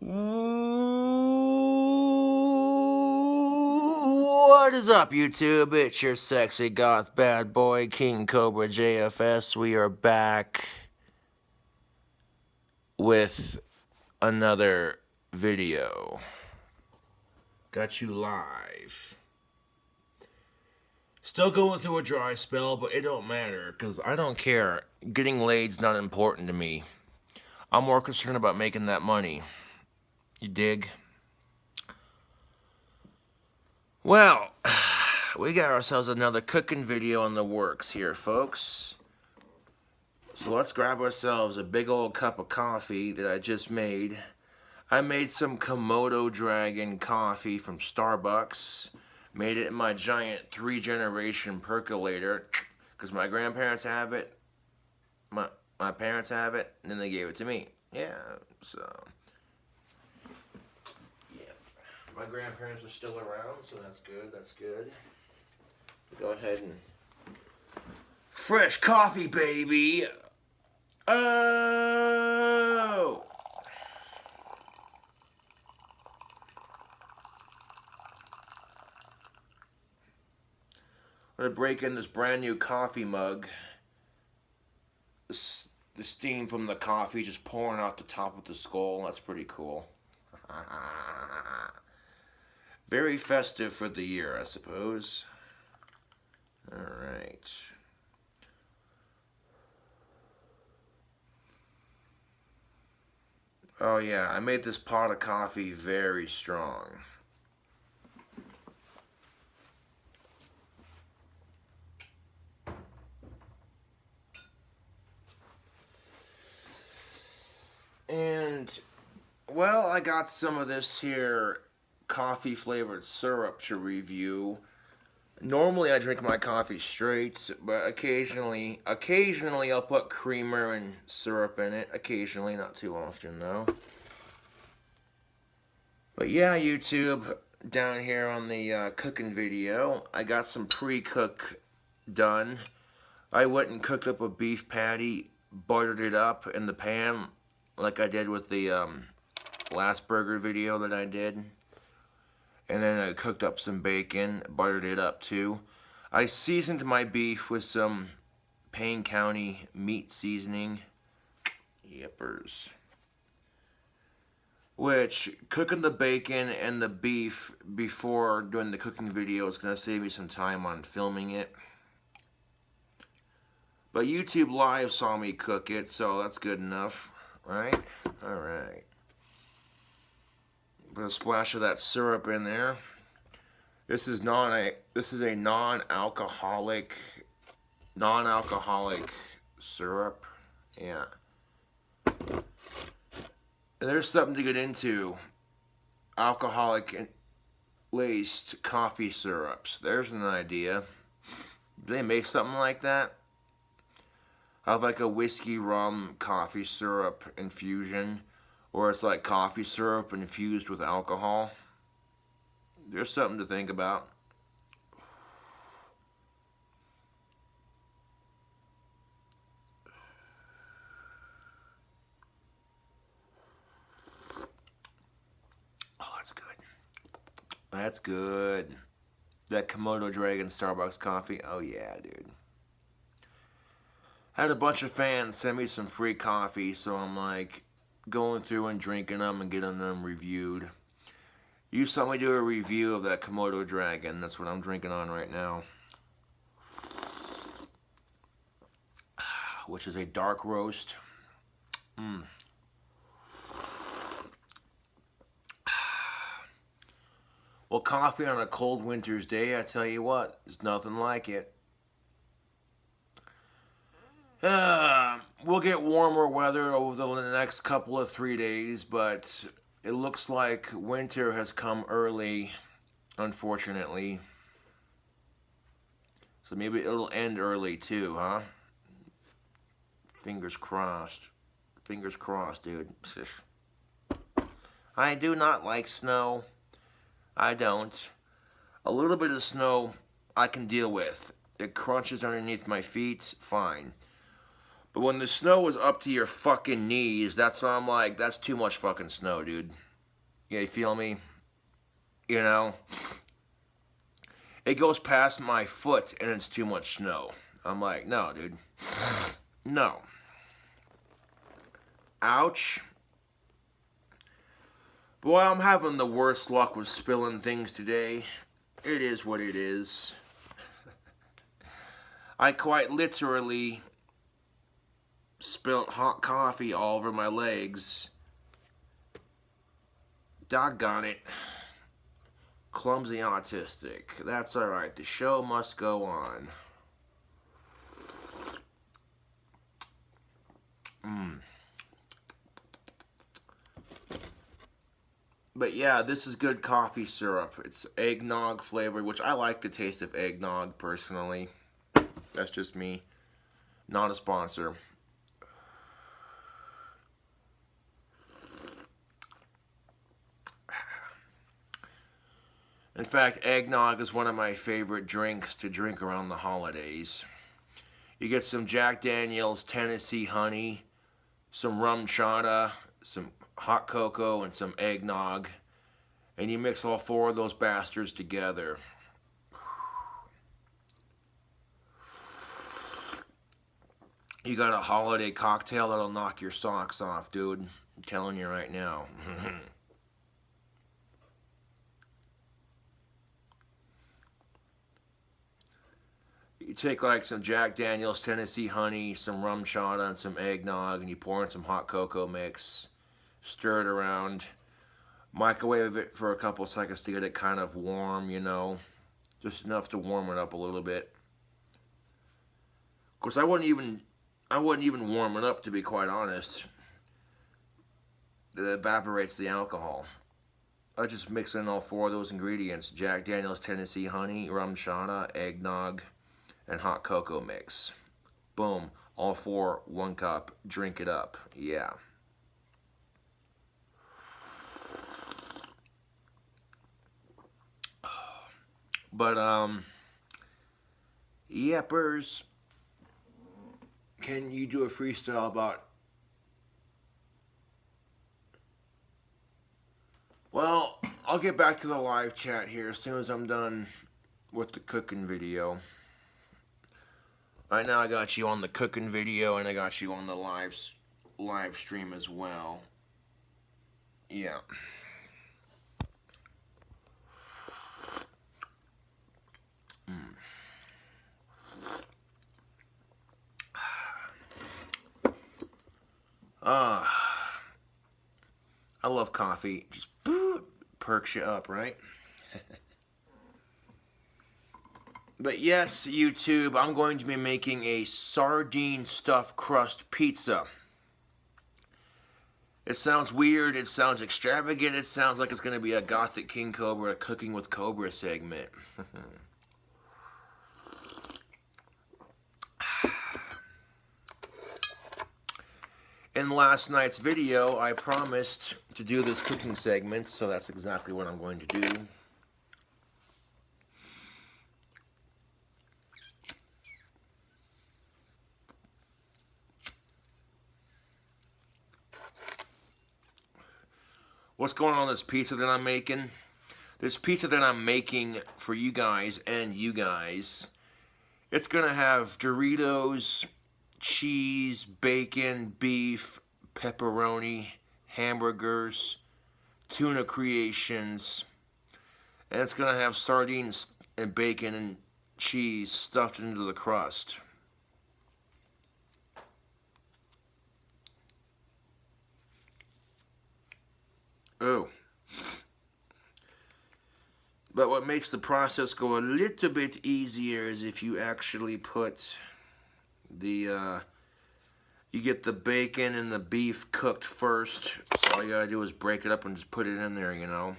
What is up, YouTube? It's your sexy goth bad boy, King Cobra JFS. We are back with another video. Got you live. Still going through a dry spell, but it don't matter, because I don't care. Getting laid's not important to me. I'm more concerned about making that money. You dig? Well, we got ourselves another cooking video in the works here, folks. So let's grab ourselves a big old cup of coffee that I just made. I made some Komodo Dragon coffee from Starbucks. Made it in my giant 3-generation percolator, because my grandparents have it, my parents have it, and then they gave it to me. Yeah, so... My grandparents are still around, so that's good, that's good. Go ahead and... Fresh coffee, baby! Oh! I'm gonna break in this brand new coffee mug. The steam from the coffee just pouring out the top of the skull. That's pretty cool. Very festive for the year, I suppose. Alright. Oh yeah, I made this pot of coffee very strong. And, well, I got some of this here coffee flavored syrup to review. Normally I drink my coffee straight, but occasionally I'll put creamer and syrup in it. Occasionally, not too often though. But yeah, YouTube, down here on the cooking video, I got some pre-cook done. I went and cooked up a beef patty, buttered it up in the pan like I did with the last burger video that I did. And then I cooked up some bacon, buttered it up too. I seasoned my beef with some Payne County meat seasoning. Yippers. Which, cooking the bacon and the beef before doing the cooking video is going to save me some time on filming it. But YouTube Live saw me cook it, so that's good enough, right? Alright. Put a splash of that syrup in there. This is a non-alcoholic syrup. Yeah. And there's something to get into. Alcoholic and laced coffee syrups. There's an idea. Do they make something like that? I have like a whiskey rum coffee syrup infusion. Or it's like coffee syrup infused with alcohol. There's something to think about. Oh, that's good. That's good. That Komodo Dragon Starbucks coffee. Oh yeah, dude. I had a bunch of fans send me some free coffee, so I'm like... going through and drinking them and getting them reviewed. You saw me do a review of that Komodo Dragon. That's what I'm drinking on right now. Which is a dark roast. Well, coffee on a cold winter's day, I tell you what, there's nothing like it. We'll get warmer weather over the next couple of 3 days, but it looks like winter has come early, unfortunately. So maybe it'll end early too, huh? Fingers crossed. Fingers crossed, dude. I do not like snow. I don't. A little bit of snow I can deal with. It crunches underneath my feet, fine. But when the snow is up to your fucking knees, that's when I'm like, that's too much fucking snow, dude. Yeah, you feel me? You know? It goes past my foot and it's too much snow. I'm like, no, dude. No. Ouch. Boy, I'm having the worst luck with spilling things today. It is what it is. I quite literally spilled hot coffee all over my legs. Doggone it. Clumsy autistic. That's alright. The show must go on. But yeah, this is good coffee syrup. It's eggnog flavored, which I like the taste of eggnog personally. That's just me. Not a sponsor. In fact, eggnog is one of my favorite drinks to drink around the holidays. You get some Jack Daniel's Tennessee honey, some rum chata, some hot cocoa, and some eggnog. And you mix all four of those bastards together. You got a holiday cocktail that'll knock your socks off, dude. I'm telling you right now. You take like some Jack Daniel's Tennessee honey, some rum chata, and some eggnog, and you pour in some hot cocoa mix. Stir it around. Microwave it for a couple seconds to get it kind of warm, you know. Just enough to warm it up a little bit. Of course, I wouldn't even warm it up, to be quite honest. It evaporates the alcohol. I just mix in all four of those ingredients. Jack Daniel's Tennessee honey, rum chata, eggnog, and hot cocoa mix. Boom. All four, 1 cup. Drink it up. Yeah. But, Yeppers, can you do a freestyle about... Well, I'll get back to the live chat here as soon as I'm done with the cooking video. Right now I got you on the cooking video and I got you on the live stream as well. Yeah. I love coffee. Just perks you up, right? But yes, YouTube, I'm going to be making a sardine stuffed crust pizza. It sounds weird, it sounds extravagant, it sounds like it's going to be a Gothic King Cobra Cooking with Cobra segment. In last night's video, I promised to do this cooking segment, so that's exactly what I'm going to do. What's going on with this pizza that I'm making? This pizza that I'm making for you guys and you guys, it's going to have Doritos, cheese, bacon, beef, pepperoni, hamburgers, tuna creations, and it's going to have sardines and bacon and cheese stuffed into the crust. Oh. But what makes the process go a little bit easier is if you actually put the, you get the bacon and the beef cooked first. So all you gotta do is break it up and just put it in there, you know.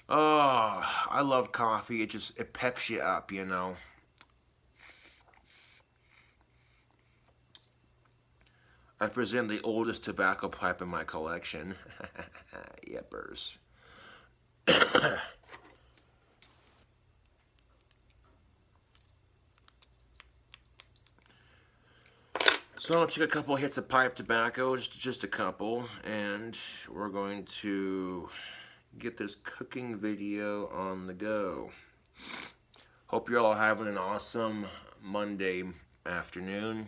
Oh, I love coffee. It peps you up, you know. I present the oldest tobacco pipe in my collection. Yeppers. So I'm gonna take a couple hits of pipe tobacco, just a couple, and we're going to get this cooking video on the go. Hope you're all having an awesome Monday afternoon.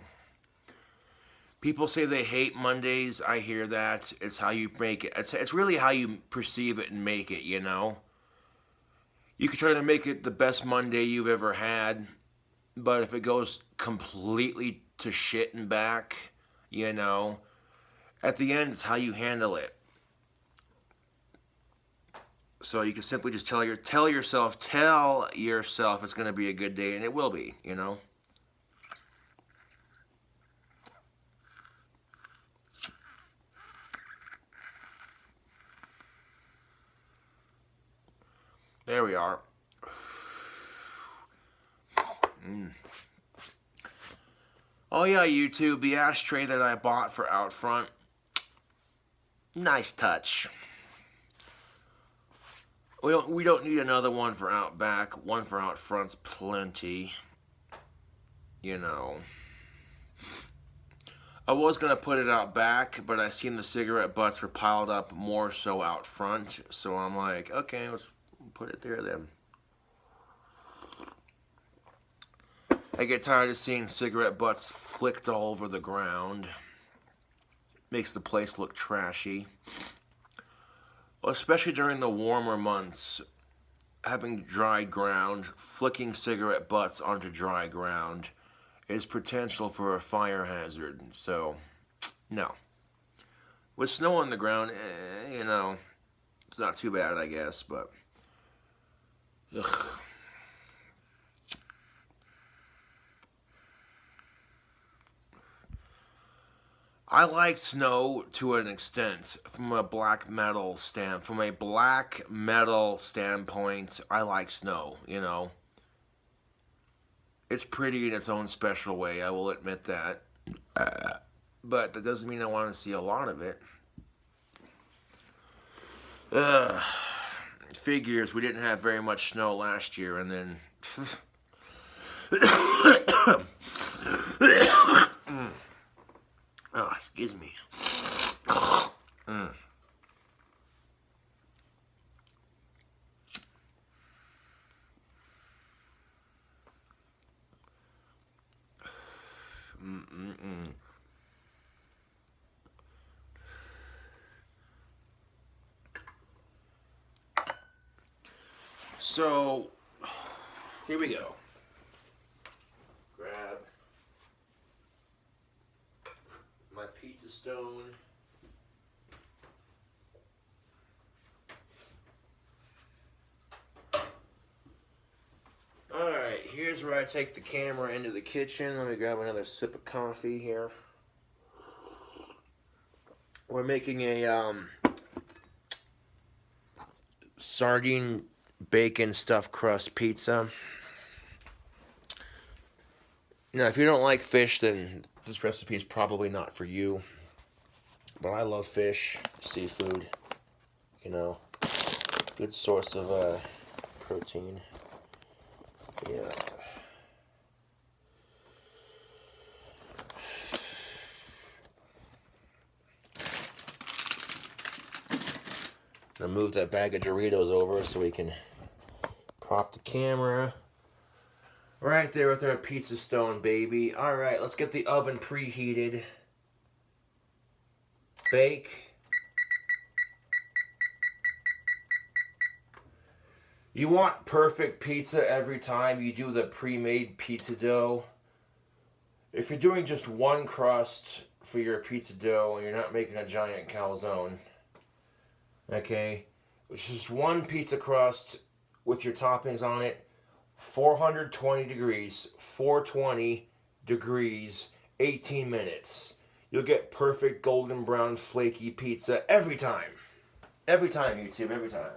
People say they hate Mondays. I hear that. It's how you make it. It's really how you perceive it and make it, you know. You can try to make it the best Monday you've ever had, but if it goes completely to shit and back, you know, at the end, it's how you handle it. So you can simply just tell yourself it's going to be a good day, and it will be, you know. There we are. Oh yeah, YouTube, the ashtray that I bought for out front. Nice touch. We don't need another one for out back. One for out front's plenty. You know. I was going to put it out back, but I seen the cigarette butts were piled up more so out front. So I'm like, okay, let's put it there then. I get tired of seeing cigarette butts flicked all over the ground. Makes the place look trashy. Well, especially during the warmer months, having dry ground, flicking cigarette butts onto dry ground is potential for a fire hazard. So, no. With snow on the ground, you know, it's not too bad, I guess, but ugh. I like snow to an extent from a black metal standpoint, I like snow, you know. It's pretty in its own special way, I will admit that. But that doesn't mean I want to see a lot of it. Figures, we didn't have very much snow last year, and then oh, excuse me. So, here we go. Grab my pizza stone. Alright, here's where I take the camera into the kitchen. Let me grab another sip of coffee here. We're making a sardine bacon stuffed crust pizza. Now, if you don't like fish, then this recipe is probably not for you. But I love fish, seafood, you know, good source of protein. Yeah. Gonna move that bag of Doritos over so we can prop the camera. Right there with our pizza stone, baby. Alright, let's get the oven preheated. Bake. You want perfect pizza every time you do the pre-made pizza dough. If you're doing just one crust for your pizza dough and you're not making a giant calzone, okay, it's just one pizza crust with your toppings on it, 420 degrees, 420 degrees, 18 minutes. You'll get perfect golden brown flaky pizza every time. Every time, YouTube, every time.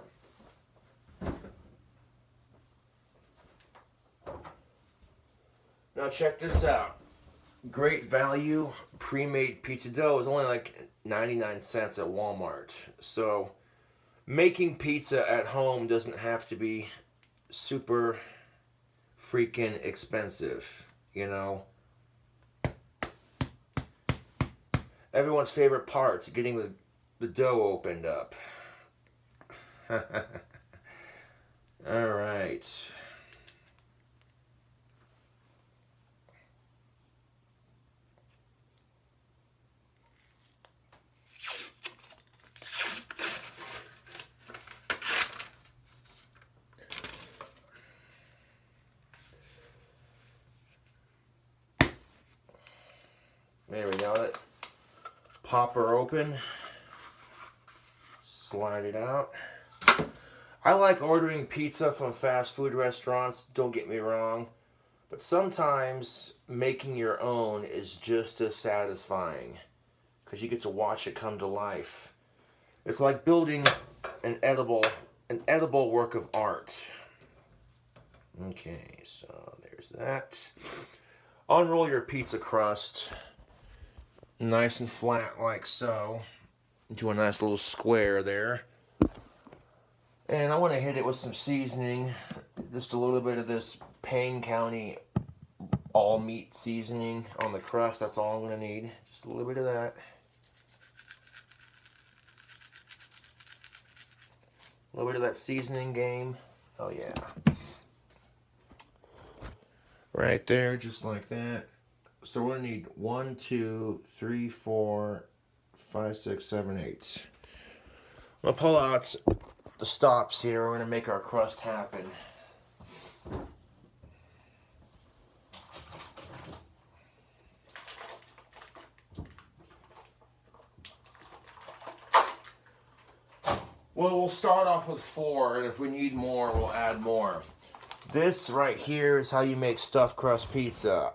Now check this out. Great value pre-made pizza dough is only like 99 cents at Walmart. So making pizza at home doesn't have to be super freaking expensive, you know. Everyone's favorite part, getting the dough opened up. All right. There we go. Pop her open. Slide it out. I like ordering pizza from fast food restaurants, don't get me wrong. But sometimes making your own is just as satisfying because you get to watch it come to life. It's like building an edible work of art. Okay, so there's that. Unroll your pizza crust nice and flat like so into a nice little square there. And I want to hit it with some seasoning, just a little bit of this Payne County all meat seasoning on the crust. That's all I'm going to need. Just a little bit of that. A little bit of that seasoning game. Oh yeah. Right there, just like that. So we're going to need 1, 2, 3, 4, 5, 6, 7, 8. I'm going to pull out the stops here. We're going to make our crust happen. Well, we'll start off with 4, and if we need more, we'll add more. This right here is how you make stuffed crust pizza.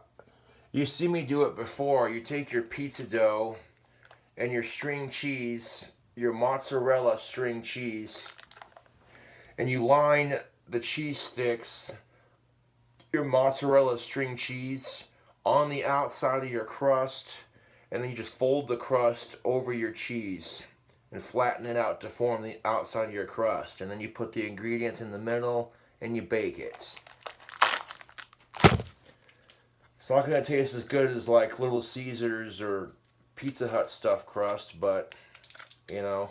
You see me do it before. You take your pizza dough and your string cheese, your mozzarella string cheese, and you line the cheese sticks, your mozzarella string cheese, on the outside of your crust, and then you just fold the crust over your cheese and flatten it out to form the outside of your crust. And then you put the ingredients in the middle and you bake it. It's not going to taste as good as like Little Caesars or Pizza Hut stuffed crust, but, you know,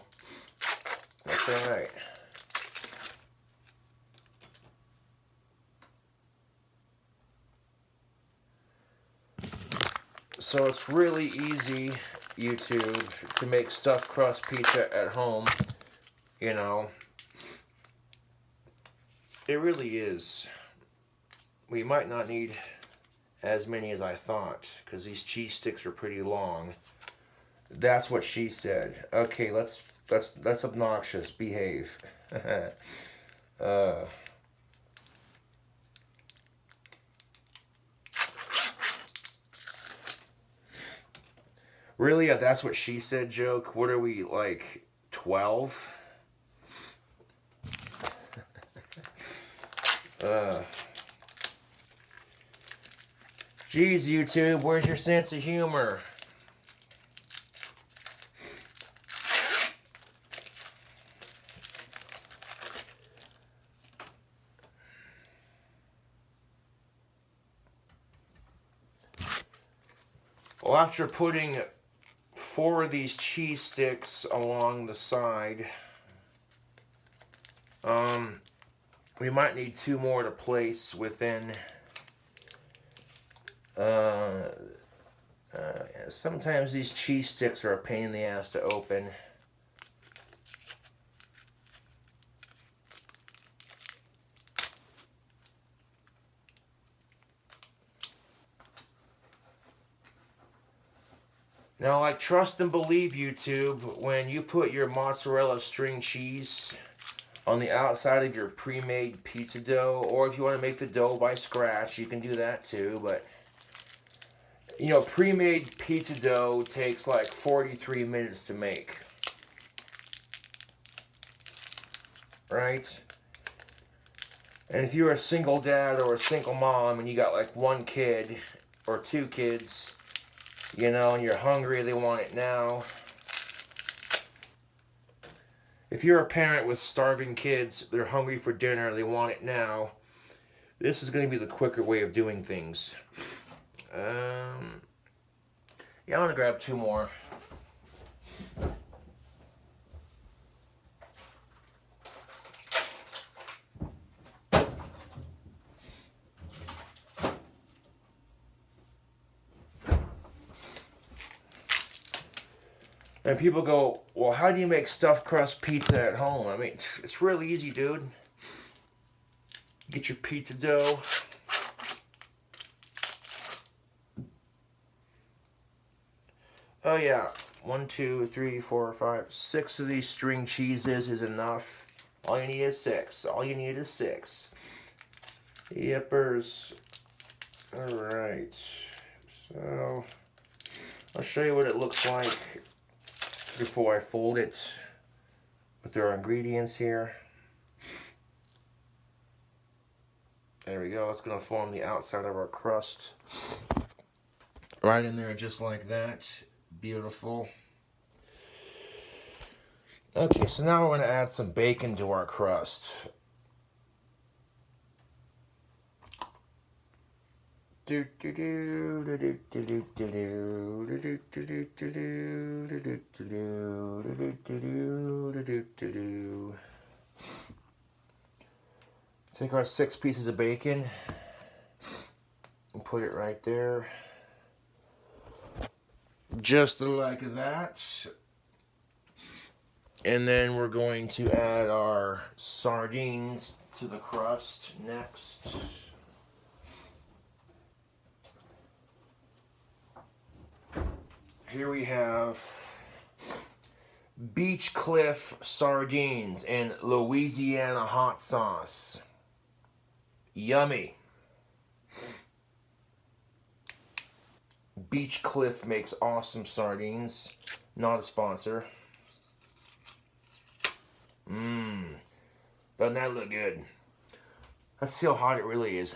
that's alright. So it's really easy, YouTube, to make stuffed crust pizza at home, you know. It really is. We might not need as many as I thought, because these cheese sticks are pretty long. That's what she said. Okay, that's obnoxious. Behave. Really, that's what she said joke? What are we, like, 12? Geez, YouTube, where's your sense of humor? Well, after putting 4 of these cheese sticks along the side, we might need 2 more to place within. Sometimes these cheese sticks are a pain in the ass to open. Now, like, trust and believe, YouTube, when you put your mozzarella string cheese on the outside of your pre-made pizza dough, or if you want to make the dough by scratch, you can do that too, but, you know, pre-made pizza dough takes like 43 minutes to make. Right? And if you're a single dad or a single mom and you got like 1 kid or 2 kids, you know, and you're hungry, they want it now. If you're a parent with starving kids, they're hungry for dinner, they want it now, this is going to be the quicker way of doing things. Yeah, I'm going to grab 2 more. And people go, well, how do you make stuffed crust pizza at home? I mean, it's really easy, dude. Get your pizza dough. Oh yeah, 1, 2, 3, 4, 5, 6 of these string cheeses is enough. All you need is 6. All you need is 6. Yippers. Alright. So, I'll show you what it looks like before I fold it with our ingredients here. There we go. It's going to form the outside of our crust. Right in there just like that. Beautiful. Okay, so now we're going to add some bacon to our crust. Take our 6 pieces of bacon and put it right there. Just like that. And then we're going to add our sardines to the crust next. Here we have Beach Cliff sardines in Louisiana hot sauce. Yummy. Beach Cliff makes awesome sardines. Not a sponsor. Doesn't that look good? Let's see how hot it really is.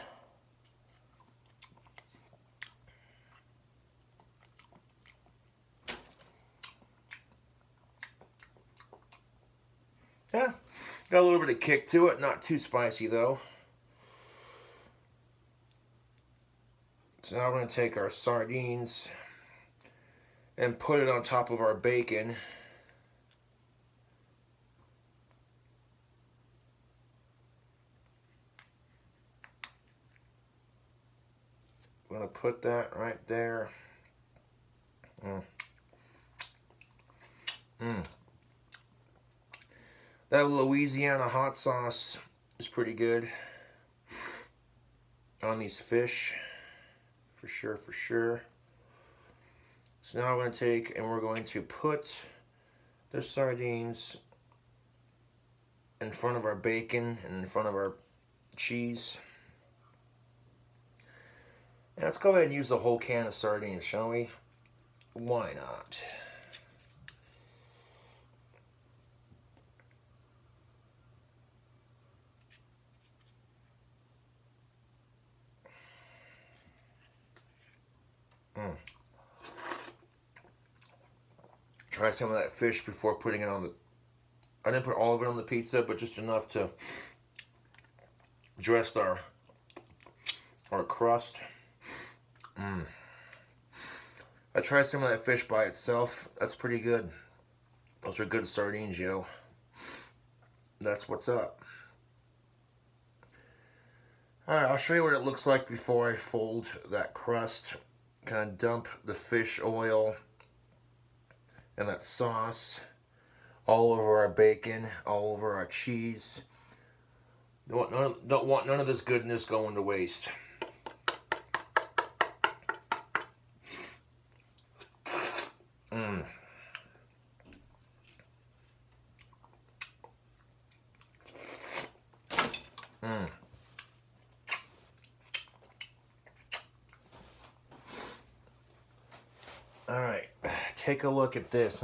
Yeah, got a little bit of kick to it. Not too spicy though. So now we're going to take our sardines and put it on top of our bacon. I'm going to put that right there. That Louisiana hot sauce is pretty good on these fish. For sure, for sure. So now I'm going to take and we're going to put the sardines in front of our bacon and in front of our cheese. And let's go ahead and use the whole can of sardines, shall we? Why not? Try some of that fish before putting it on the... I didn't put all of it on the pizza, but just enough to dress our crust. I tried some of that fish by itself. That's pretty good. Those are good sardines, yo. That's what's up. Alright, I'll show you what it looks like before I fold that crust. Kind of dump the fish oil and that sauce all over our bacon, all over our cheese. Don't want none of this goodness going to waste. Alright, take a look at this.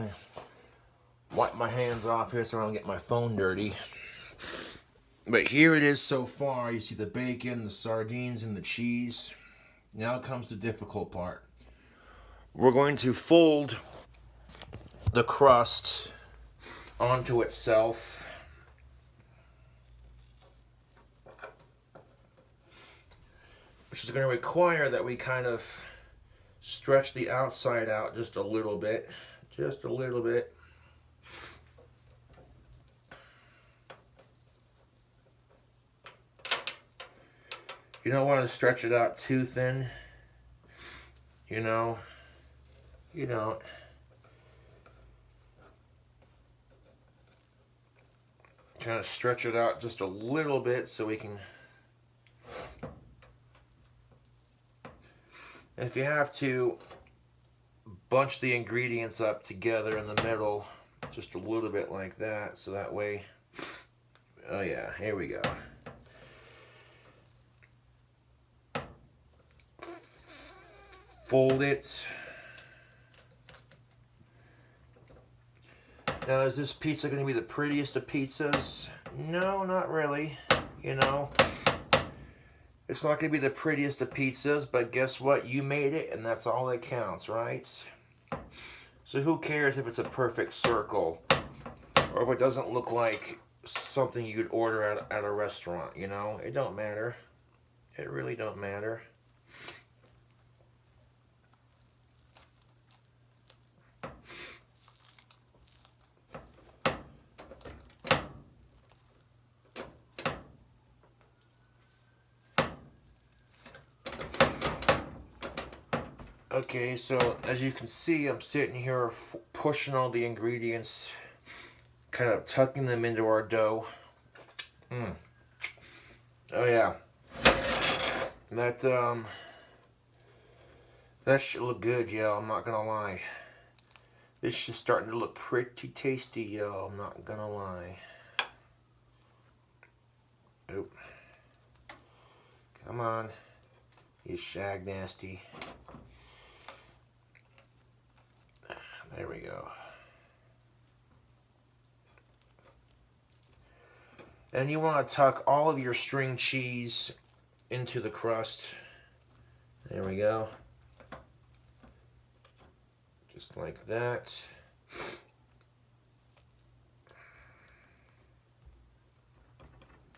Wipe my hands off here so I don't get my phone dirty. But here it is so far. You see the bacon, the sardines, and the cheese. Now comes the difficult part. We're going to fold the crust onto itself. Which is going to require that we kind of stretch the outside out just a little bit. Just a little bit. You don't want to stretch it out too thin. You know, you don't. kind of stretch it out just a little bit so we can. And if you have to, bunch the ingredients up together in the middle, just a little bit like that, so that way. Oh yeah, here we go. Fold it. Now, is this pizza going to be the prettiest of pizzas? No, not really. You know, it's not going to be the prettiest of pizzas, but guess what? You made it, and that's all that counts, right? So who cares if it's a perfect circle, or if it doesn't look like something you could order at a restaurant, you know? It don't matter. It really don't matter. Okay, so as you can see, I'm sitting here pushing all the ingredients, kind of tucking them into our dough. Oh yeah, that should look good, yo. I'm not gonna lie. This is starting to look pretty tasty, yo. I'm not gonna lie. Oop. Come on, you shag nasty. There we go. And you want to tuck all of your string cheese into the crust. There we go. Just like that.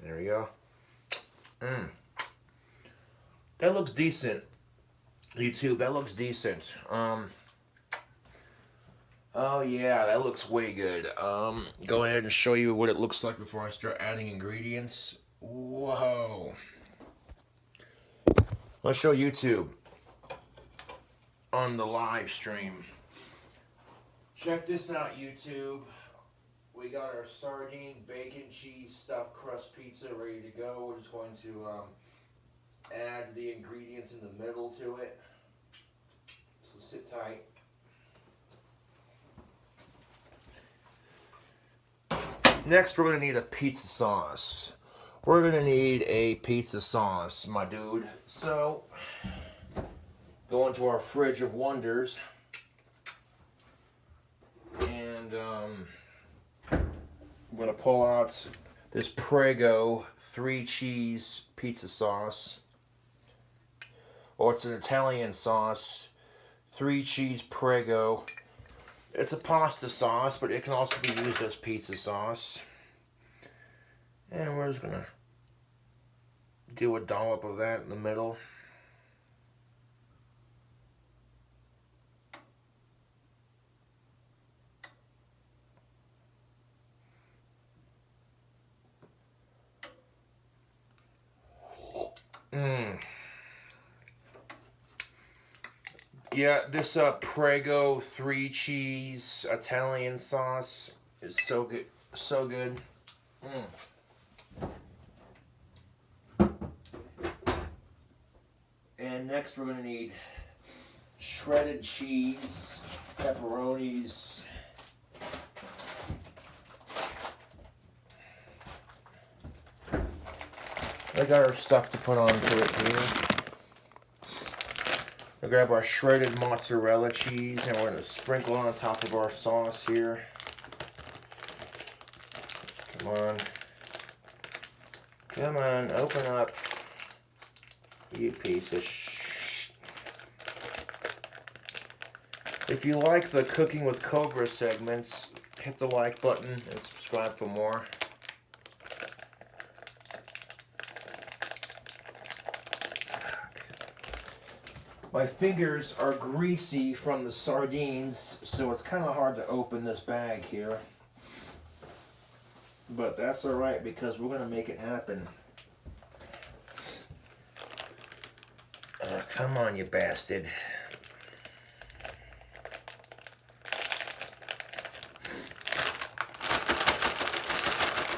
There we go. That looks decent. YouTube, that looks decent. Oh yeah, that looks way good. Go ahead and show you what it looks like before I start adding ingredients. Whoa. Let's show YouTube on the live stream. Check this out, YouTube. We got our sardine, bacon, cheese, stuffed crust pizza ready to go. We're just going to add the ingredients in the middle to it. So sit tight. Next, we're going to need a pizza sauce. We're going to need a pizza sauce, my dude. So, go into our fridge of wonders. And we're going to pull out this Prego 3-cheese pizza sauce. Or it's an Italian sauce. 3-cheese Prego. It's a pasta sauce, but it can also be used as pizza sauce. And we're just gonna do a dollop of that in the middle. Yeah, this Prego 3-cheese Italian sauce is so good, so good. And next we're gonna need shredded cheese, pepperonis. I got our stuff to put onto it here. We'll grab our shredded mozzarella cheese and we're going to sprinkle on top of our sauce here. Come on. Come on, open up. You piece of shh. If you like the Cooking with Cobra segments, hit the like button and subscribe for more. My fingers are greasy from the sardines, so it's kind of hard to open this bag here. But that's alright because we're going to make it happen. Come on, you bastard.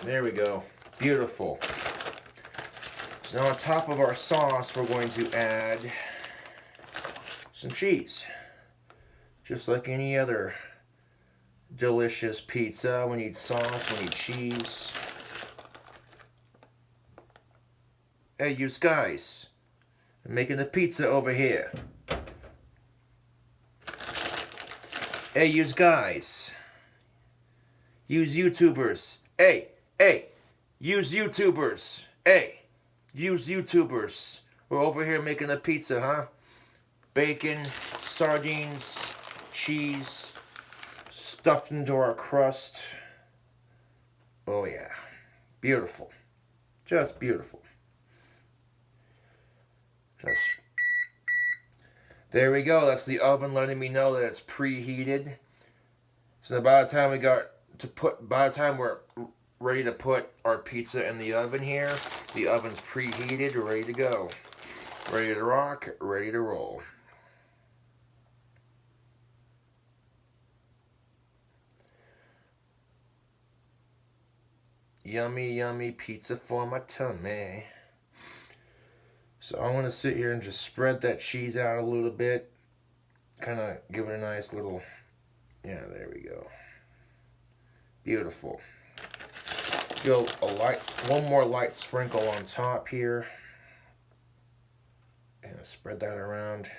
There we go. Beautiful. So now on top of our sauce, we're going to add some cheese. Just like any other delicious pizza, we need sauce, we need cheese. Hey, you guys, I'm making the pizza over here. Hey, you guys, use YouTubers. Hey, use YouTubers. Hey, use YouTubers. We're over here making a pizza, huh? Bacon, sardines, cheese, stuffed into our crust. Oh yeah, beautiful. Just beautiful. There we go. That's the oven letting me know that it's preheated. So by the time we're ready to put our pizza in the oven here, the oven's preheated, ready to go. Ready to rock, ready to roll. Yummy, yummy pizza for my tummy. So I'm going to sit here and just spread that cheese out a little bit. Kind of give it a nice little, yeah, there we go. Beautiful. Do one more light sprinkle on top here. And spread that around.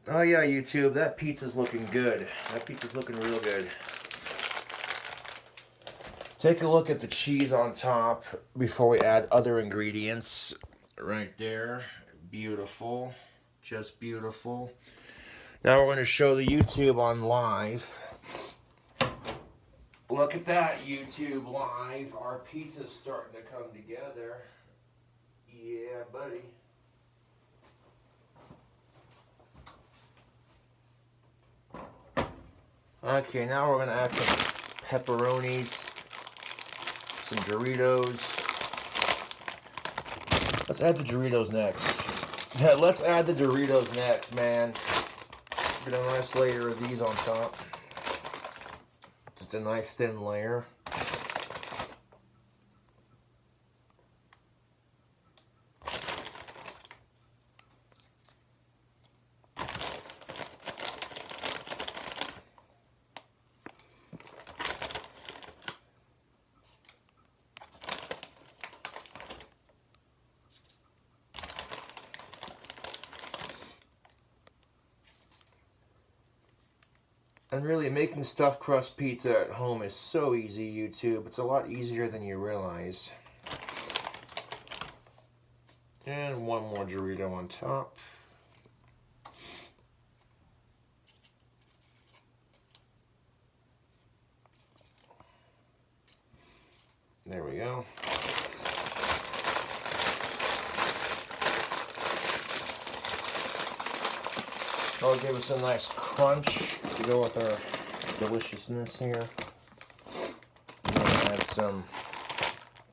Oh yeah, YouTube, that pizza's looking good. That pizza's looking real good. Take a look at the cheese on top before we add other ingredients. Right there. Beautiful. Just beautiful. Now we're going to show the YouTube on live. Look at that, YouTube live. Our pizza's starting to come together. Yeah, buddy. Okay, now we're going to add some pepperonis, some Doritos. Let's add the Doritos next. Yeah, let's add the Doritos next, man. Get a nice layer of these on top. Just a nice thin layer. And really, making stuffed crust pizza at home is so easy, YouTube. It's a lot easier than you realize. And one more Dorito on top. There we go. That'll give us a nice crunch to go with our deliciousness here. I'm going to add some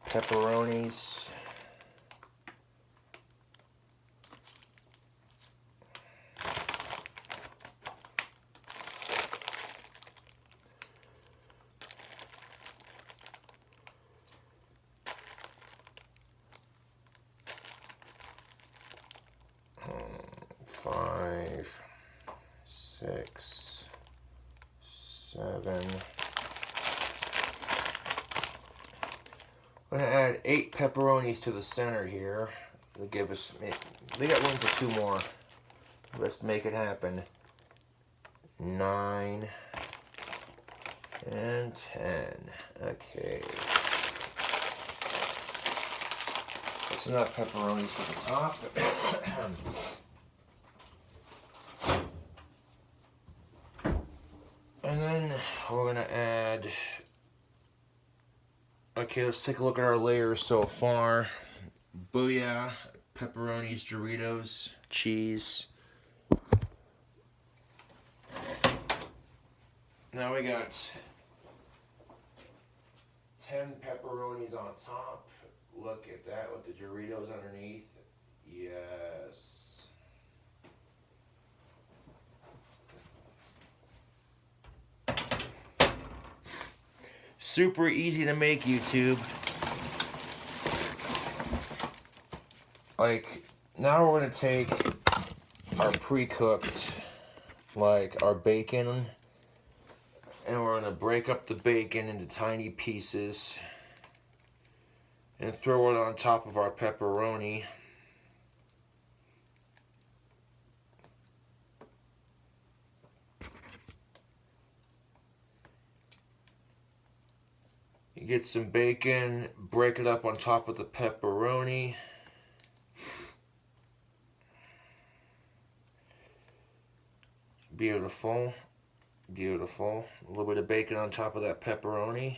pepperonis. Five, 6, 7. I'm going to add 8 pepperonis to the center here. It'll give us, we got room for 2 more. Let's make it happen. 9 and 10. Okay. That's enough pepperonis for the top. And then we're going to add, okay, let's take a look at our layers so far. Booyah, pepperonis, Doritos, cheese. Now we got 10 pepperonis on top. Look at that with the Doritos underneath. Yes. Super easy to make, YouTube. Like, now we're going to take our pre-cooked, like, our bacon, and we're going to break up the bacon into tiny pieces and throw it on top of our pepperoni. You get some bacon, break it up on top of the pepperoni. Beautiful, beautiful. A little bit of bacon on top of that pepperoni.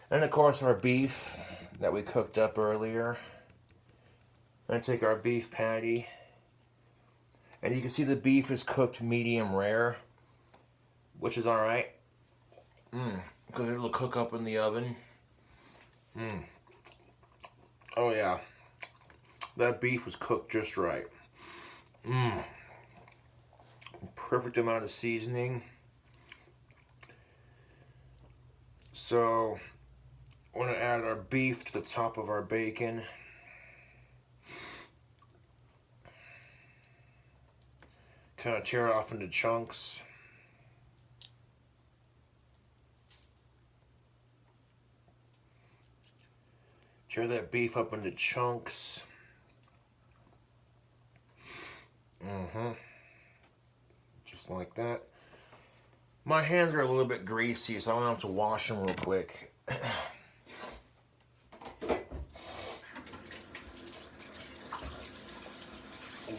And of course our beef that we cooked up earlier. I'm going to take our beef patty. And you can see the beef is cooked medium rare, which is alright. Because it'll cook up in the oven. Oh yeah. That beef was cooked just right. Perfect amount of seasoning. So, we're going to add our beef to the top of our bacon. Kind of tear it off into chunks. Tear that beef up into chunks. Just like that. My hands are a little bit greasy, so I'm going to have to wash them real quick.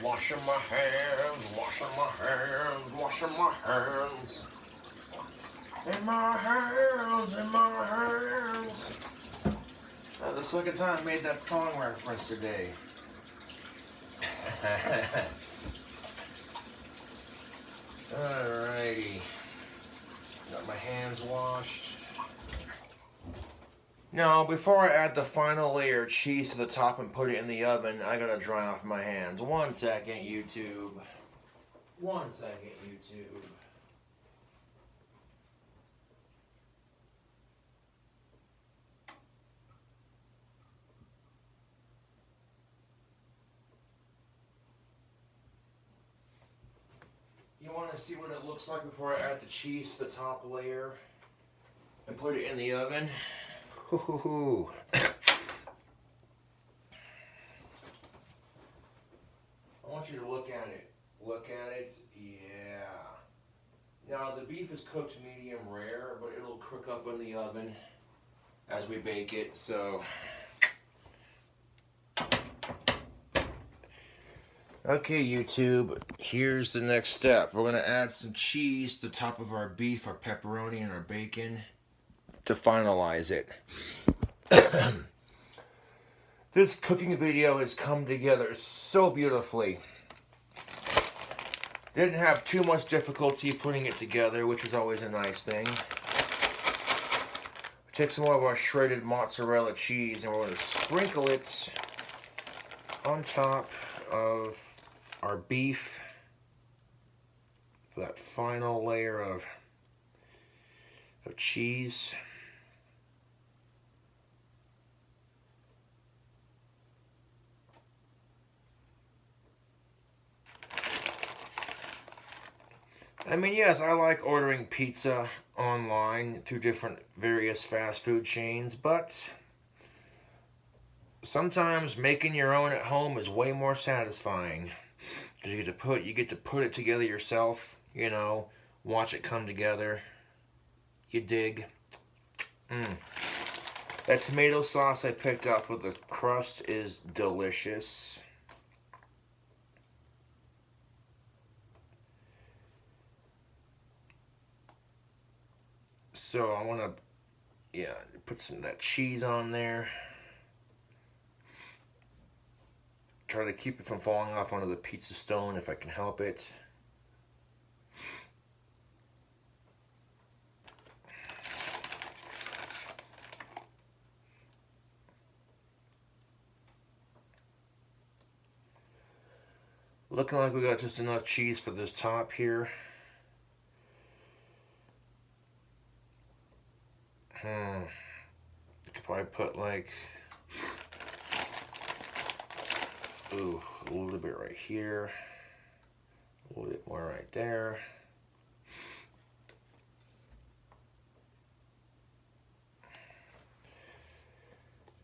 Washing my hands, washing my hands, washing my hands. In my hands, in my hands. The second time I made that song reference today. Alrighty. Got my hands washed. Now, before I add the final layer of cheese to the top and put it in the oven, I gotta dry off my hands. 1 second, YouTube. 1 second, YouTube. You want to see what it looks like before I add the cheese to the top layer and put it in the oven? I want you to look at it. Look at it. Yeah. Now the beef is cooked medium rare, but it'll cook up in the oven as we bake it. So, okay, YouTube, here's the next step. We're going to add some cheese to the top of our beef, our pepperoni, and our bacon to finalize it. This cooking video has come together so beautifully. Didn't have too much difficulty putting it together, which is always a nice thing. Take some more of our shredded mozzarella cheese and we're going to sprinkle it on top of our beef for that final layer of cheese. I mean, yes, I like ordering pizza online through different various fast food chains, but sometimes making your own at home is way more satisfying. Because you get to put it together yourself, you know, watch it come together. You dig? That tomato sauce I picked out for the crust is delicious. So I want to, put some of that cheese on there. Try to keep it from falling off onto the pizza stone if I can help it. Looking like we got just enough cheese for this top here. You could probably put like, ooh, a little bit right here. A little bit more right there.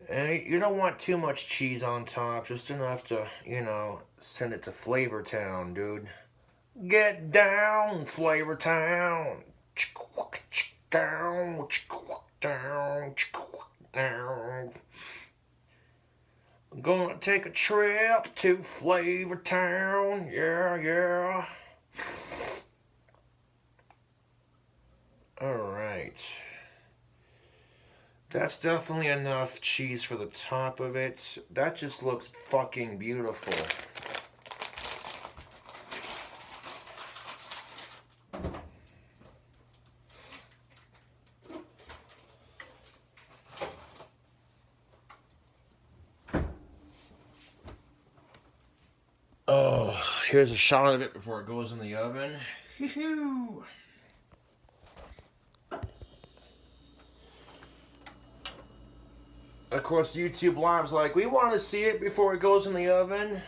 And you don't want too much cheese on top, just enough to, you know, send it to Flavor Town, dude. Get down, Flavor Town. Down, down, down. I'm gonna take a trip to Flavor Town. Yeah, yeah. Alright. That's definitely enough cheese for the top of it. That just looks fucking beautiful. Oh, here's a shot of it before it goes in the oven. Hee-hoo! Of course, YouTube Live's like, we want to see it before it goes in the oven.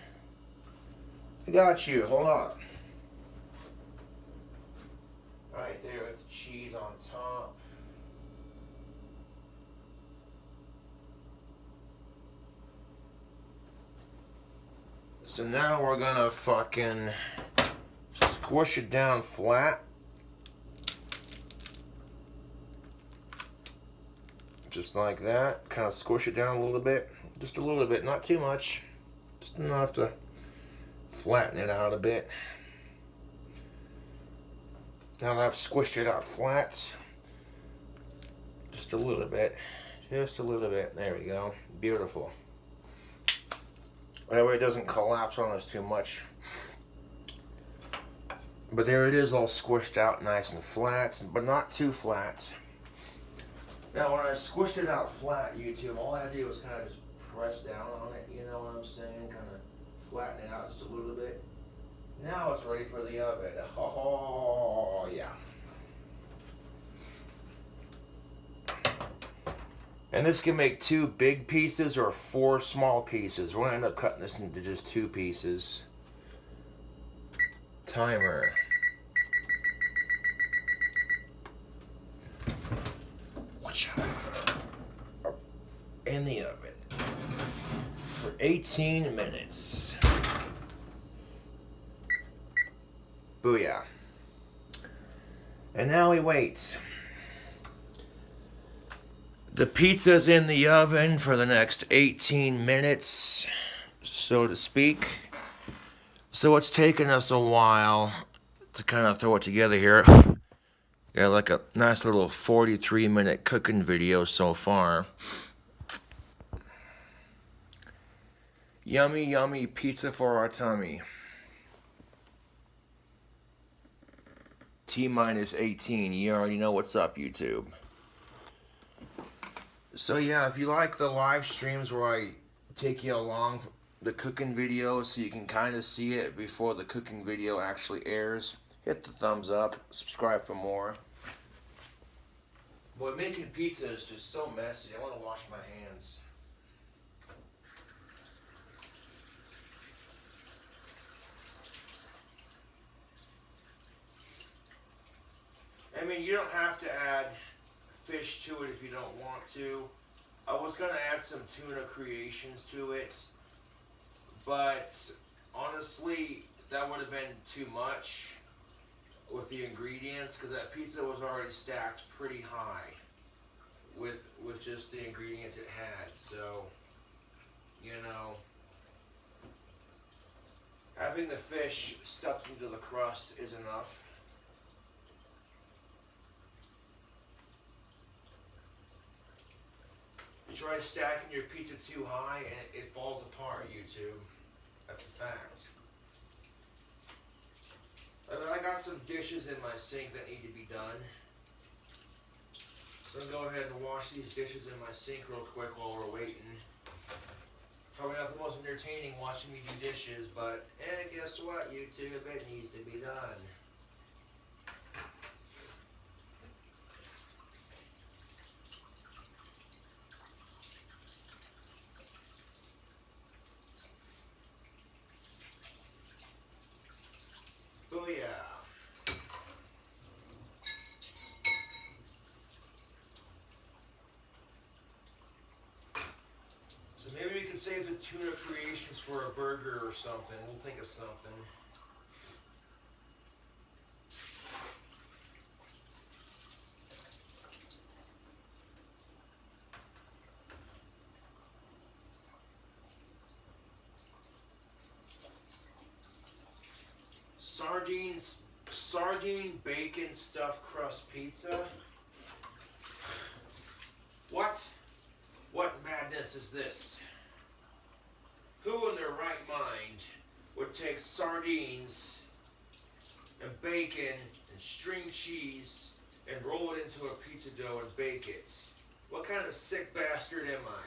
I got you. Hold on. Right there with the cheese on top. So now we're gonna fucking squish it down flat. Just like that. Kind of squish it down a little bit. Just a little bit, not too much. Just enough to flatten it out a bit. Now that I've squished it out flat, just a little bit. Just a little bit. There we go. Beautiful. That way it doesn't collapse on us too much. But there it is, all squished out nice and flat, but not too flat. Now when I squished it out flat, YouTube, all I had to do was kind of just press down on it, you know what I'm saying? Kind of flatten it out just a little bit. Now it's ready for the oven. Oh, yeah. And this can make 2 big pieces or 4 small pieces. We're going to end up cutting this into just 2 pieces. Timer. In the oven for 18 minutes. Booyah. And now we wait. The pizza's in the oven for the next 18 minutes, so to speak. So it's taken us a while to kind of throw it together here. Got like a nice little 43-minute cooking video so far. Yummy, yummy pizza for our tummy. T-minus 18. You already know what's up, YouTube. So yeah, if you like the live streams where I take you along the cooking video so you can kind of see it before the cooking video actually airs, hit the thumbs up, subscribe for more. Boy, making pizza is just so messy. I want to wash my hands. I mean, you don't have to add fish to it if you don't want to. I was going to add some tuna creations to it, but honestly, that would have been too much with the ingredients, because that pizza was already stacked pretty high with just the ingredients it had. So, you know, having the fish stuffed into the crust is enough. You try stacking your pizza too high and it falls apart, YouTube. That's a fact. And then I got some dishes in my sink that need to be done. So I'm going to go ahead and wash these dishes in my sink real quick while we're waiting. Probably not the most entertaining watching me do dishes, but guess what, YouTube? It needs to be done. save the tuna creations for a burger or something. We'll think of something. Sardine bacon stuffed crust pizza. What? What madness is this? Who in their right mind would take sardines and bacon and string cheese and roll it into a pizza dough and bake it? What kind of sick bastard am I?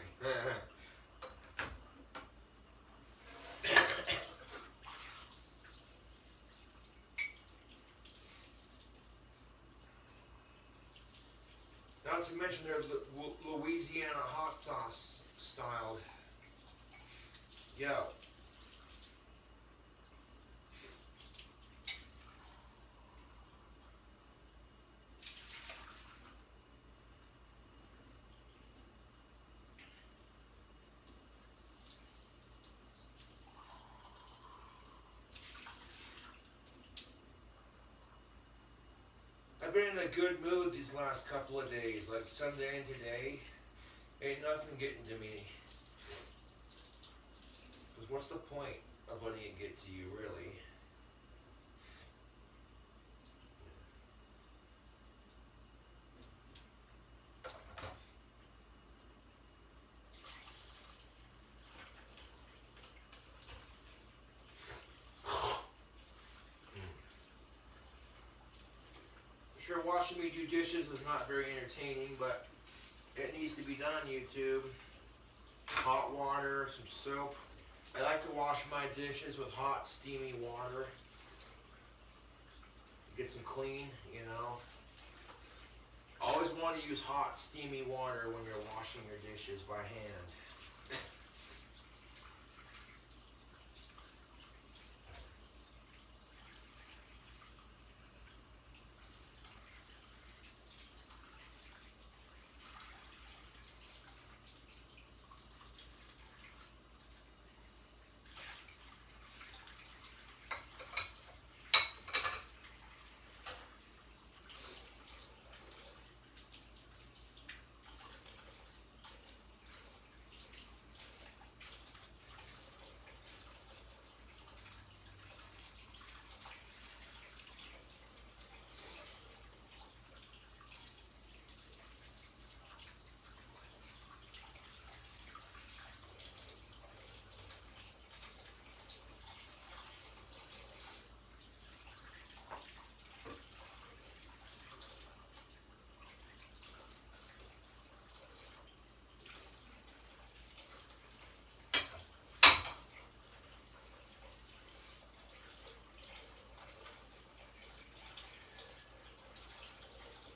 Not to mention their Louisiana hot sauce styled. Yo. I've been in a good mood these last couple of days, like Sunday and today. Ain't nothing getting to me. Because what's the point of letting it get to you, really? Sure, watching me do dishes is not very entertaining, but it needs to be done, YouTube. Hot water, some soap. I like to wash my dishes with hot, steamy water. Get them clean, you know. Always want to use hot, steamy water when you're washing your dishes by hand.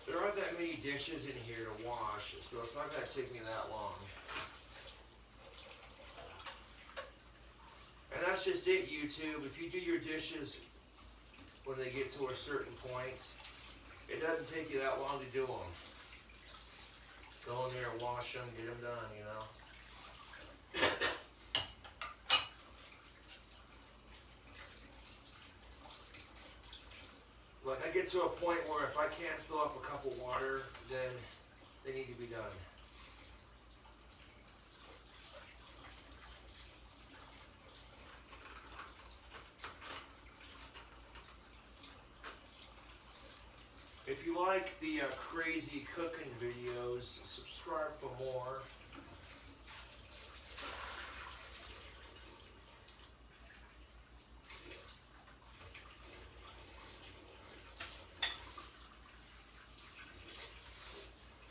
There aren't that many dishes in here to wash, so it's not going to take me that long. And that's just it, YouTube. If you do your dishes when they get to a certain point, it doesn't take you that long to do them. Go in there and wash them, get them done, you know. Like, I get to a point where if I can't fill up a cup of water, then they need to be done. If you like the crazy cooking videos, subscribe for more.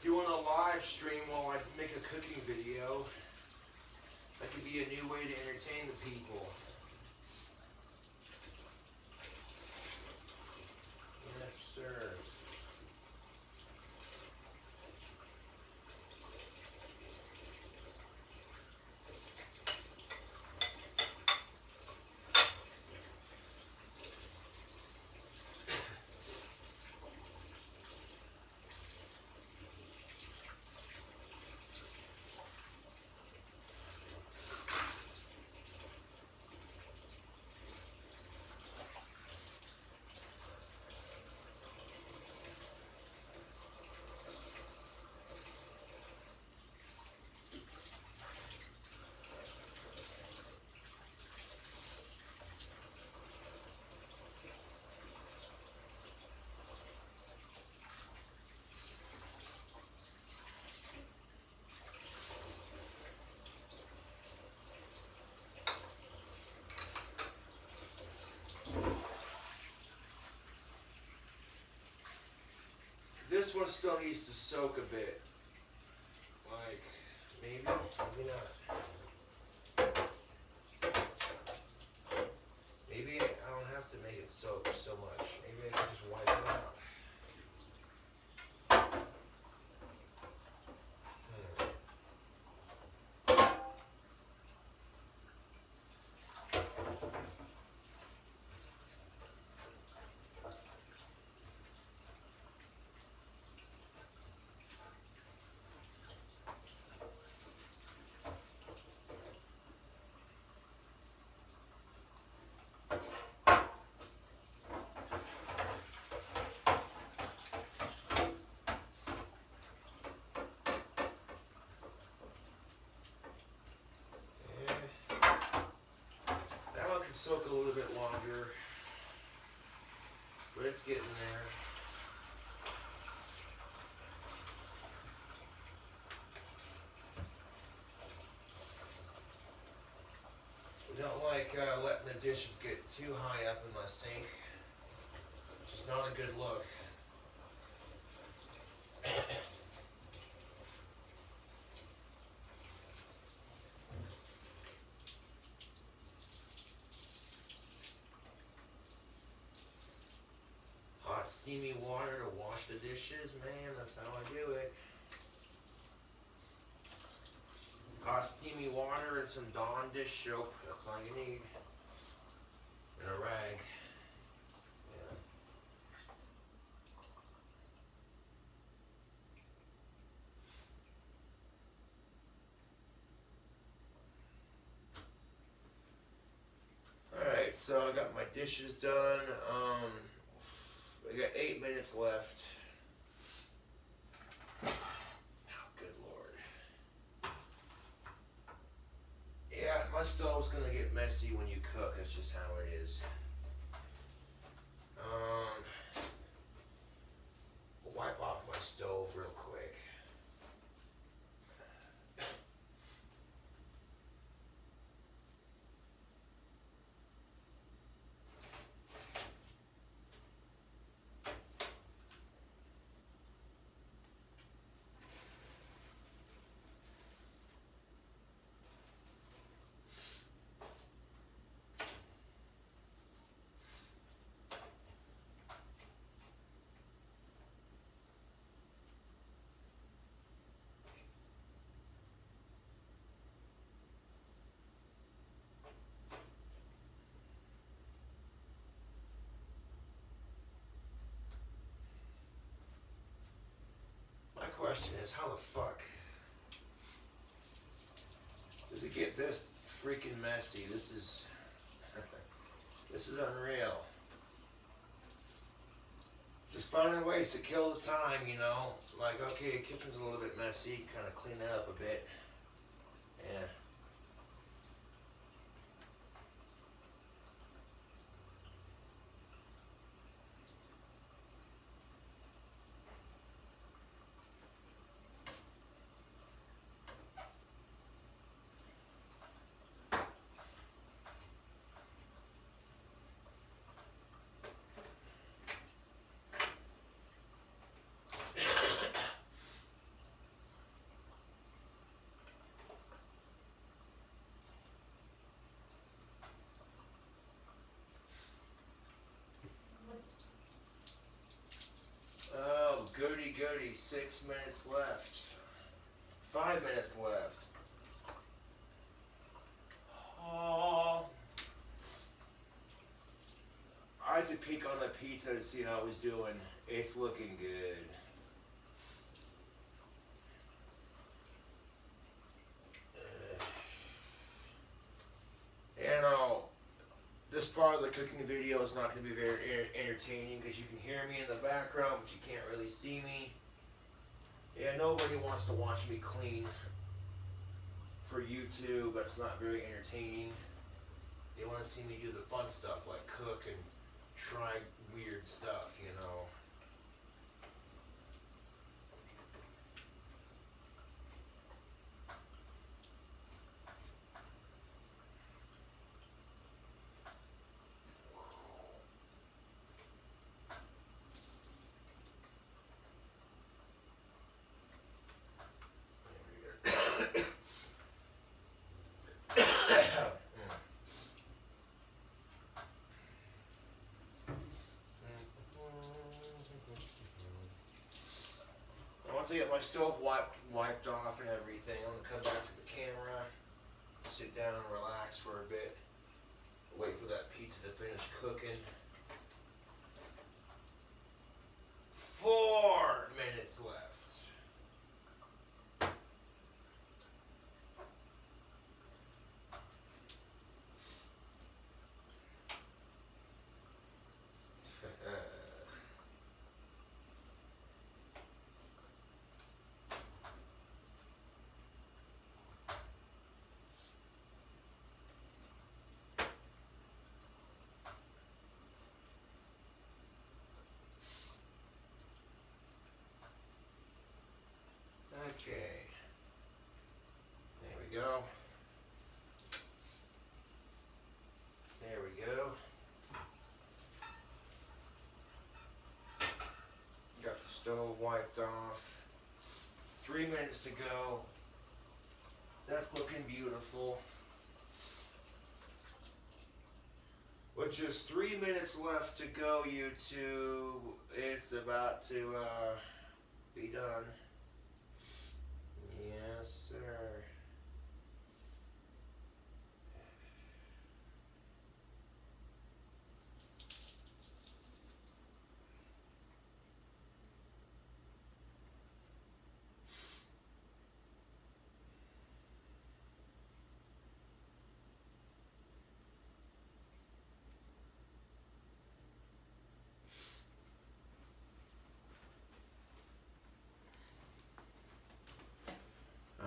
Doing a live stream while I make a cooking video, that could be a new way to entertain the people. Yes, sir. This one still needs to soak a bit. Like, maybe not. Maybe I don't have to make it soak so much. Maybe I can just wipe it out. Soak a little bit longer, but it's getting there. We don't like letting the dishes get too high up in my sink, which is not a good look. Steamy water to wash the dishes, man, that's how I do it. Hot steamy water and some Dawn dish soap, that's all you need. And a rag. Yeah. Alright, so I got my dishes done. I got 8 minutes left. Oh, good Lord. Yeah, my stove's gonna get messy when you cook. That's just how it is. Wipe off my stove real quick. Question is, how the fuck does it get this freaking messy? This is unreal. Just finding ways to kill the time, you know. Like, okay, the kitchen's a little bit messy, kind of clean that up a bit. Yeah. Oh, goody goody, 6 minutes left. 5 minutes left. Oh. I had to peek on the pizza to see how it was doing. It's looking good. You know, this part of the cooking video is not going to be very entertaining because you can hear me in the background, but you can't really see me. Yeah, nobody wants to watch me clean for YouTube. That's not very entertaining. They want to see me do the fun stuff like cook and try weird stuff, you know. once I get my stove wiped off and everything, I'm gonna come back to the camera, sit down and relax for a bit, wait for that pizza to finish cooking. 4 minutes left. Okay, there we go. There we go. Got the stove wiped off. 3 minutes to go. That's looking beautiful. With just 3 minutes left to go, YouTube, it's about to be done. Yes, sir.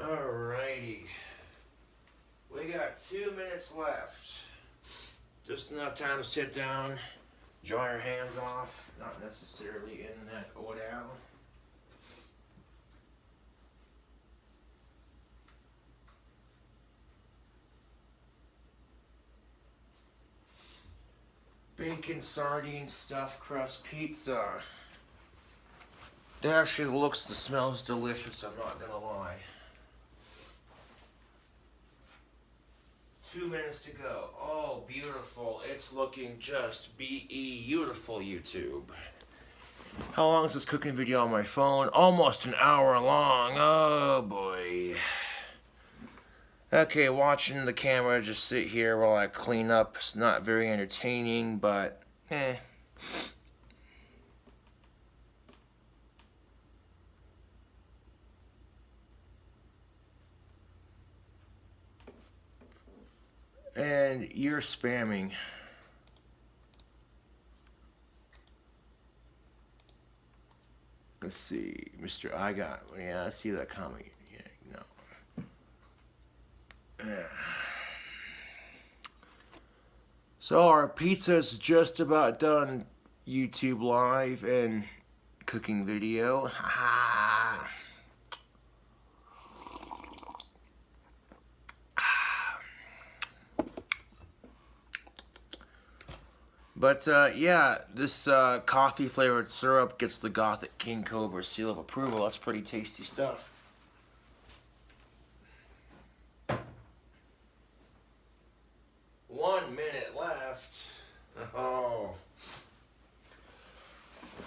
Alrighty. We got 2 minutes left. Just enough time to sit down, dry your hands off, not necessarily in that oil. Bacon, sardine, stuffed crust pizza. It actually looks, the smells delicious, I'm not gonna lie. 2 minutes to go. Oh, beautiful. It's looking just beautiful, YouTube. How long is this cooking video on my phone? Almost an hour long. Oh, boy. Okay, watching the camera just sit here while I clean up. It's not very entertaining, but eh. And you're spamming. Let's see, Mr. I got, yeah, I see that comment. Yeah, no. So our pizza's just about done, YouTube Live and cooking video. But yeah, this coffee flavored syrup gets the Gothic King Cobra seal of approval. That's pretty tasty stuff. One minute left. Oh.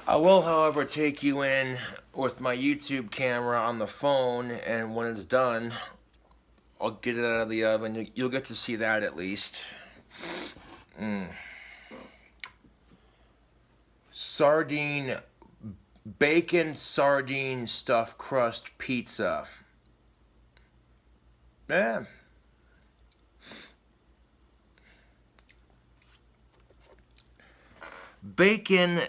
I will, however, take you in with my YouTube camera on the phone, and when it's done, I'll get it out of the oven. You'll get to see that at least. Sardine, bacon sardine stuffed crust pizza. Yeah. Bacon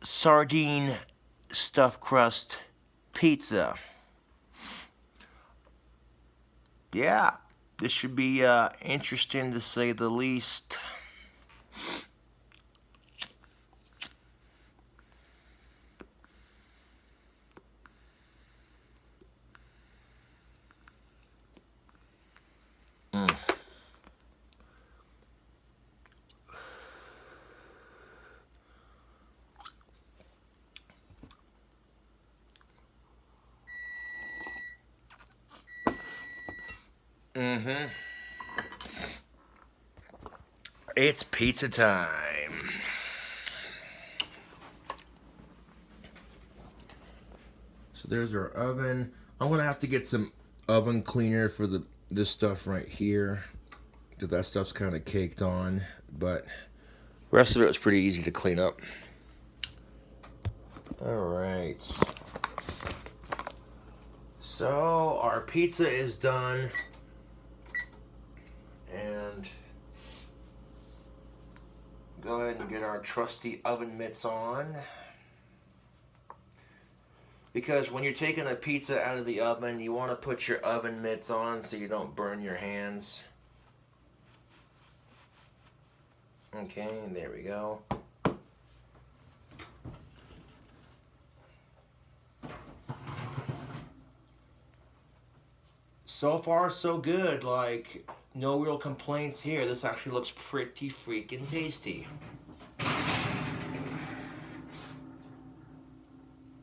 sardine stuffed crust pizza. Yeah, this should be interesting to say the least. It's pizza time. So there's our oven. I'm gonna have to get some oven cleaner for this stuff right here, because that stuff's kind of caked on, but the rest of it was pretty easy to clean up. All right. So our pizza is done, and go ahead and get our trusty oven mitts on. Because when you're taking a pizza out of the oven, you want to put your oven mitts on so you don't burn your hands. Okay, there we go. So far, so good. Like, no real complaints here. This actually looks pretty freaking tasty.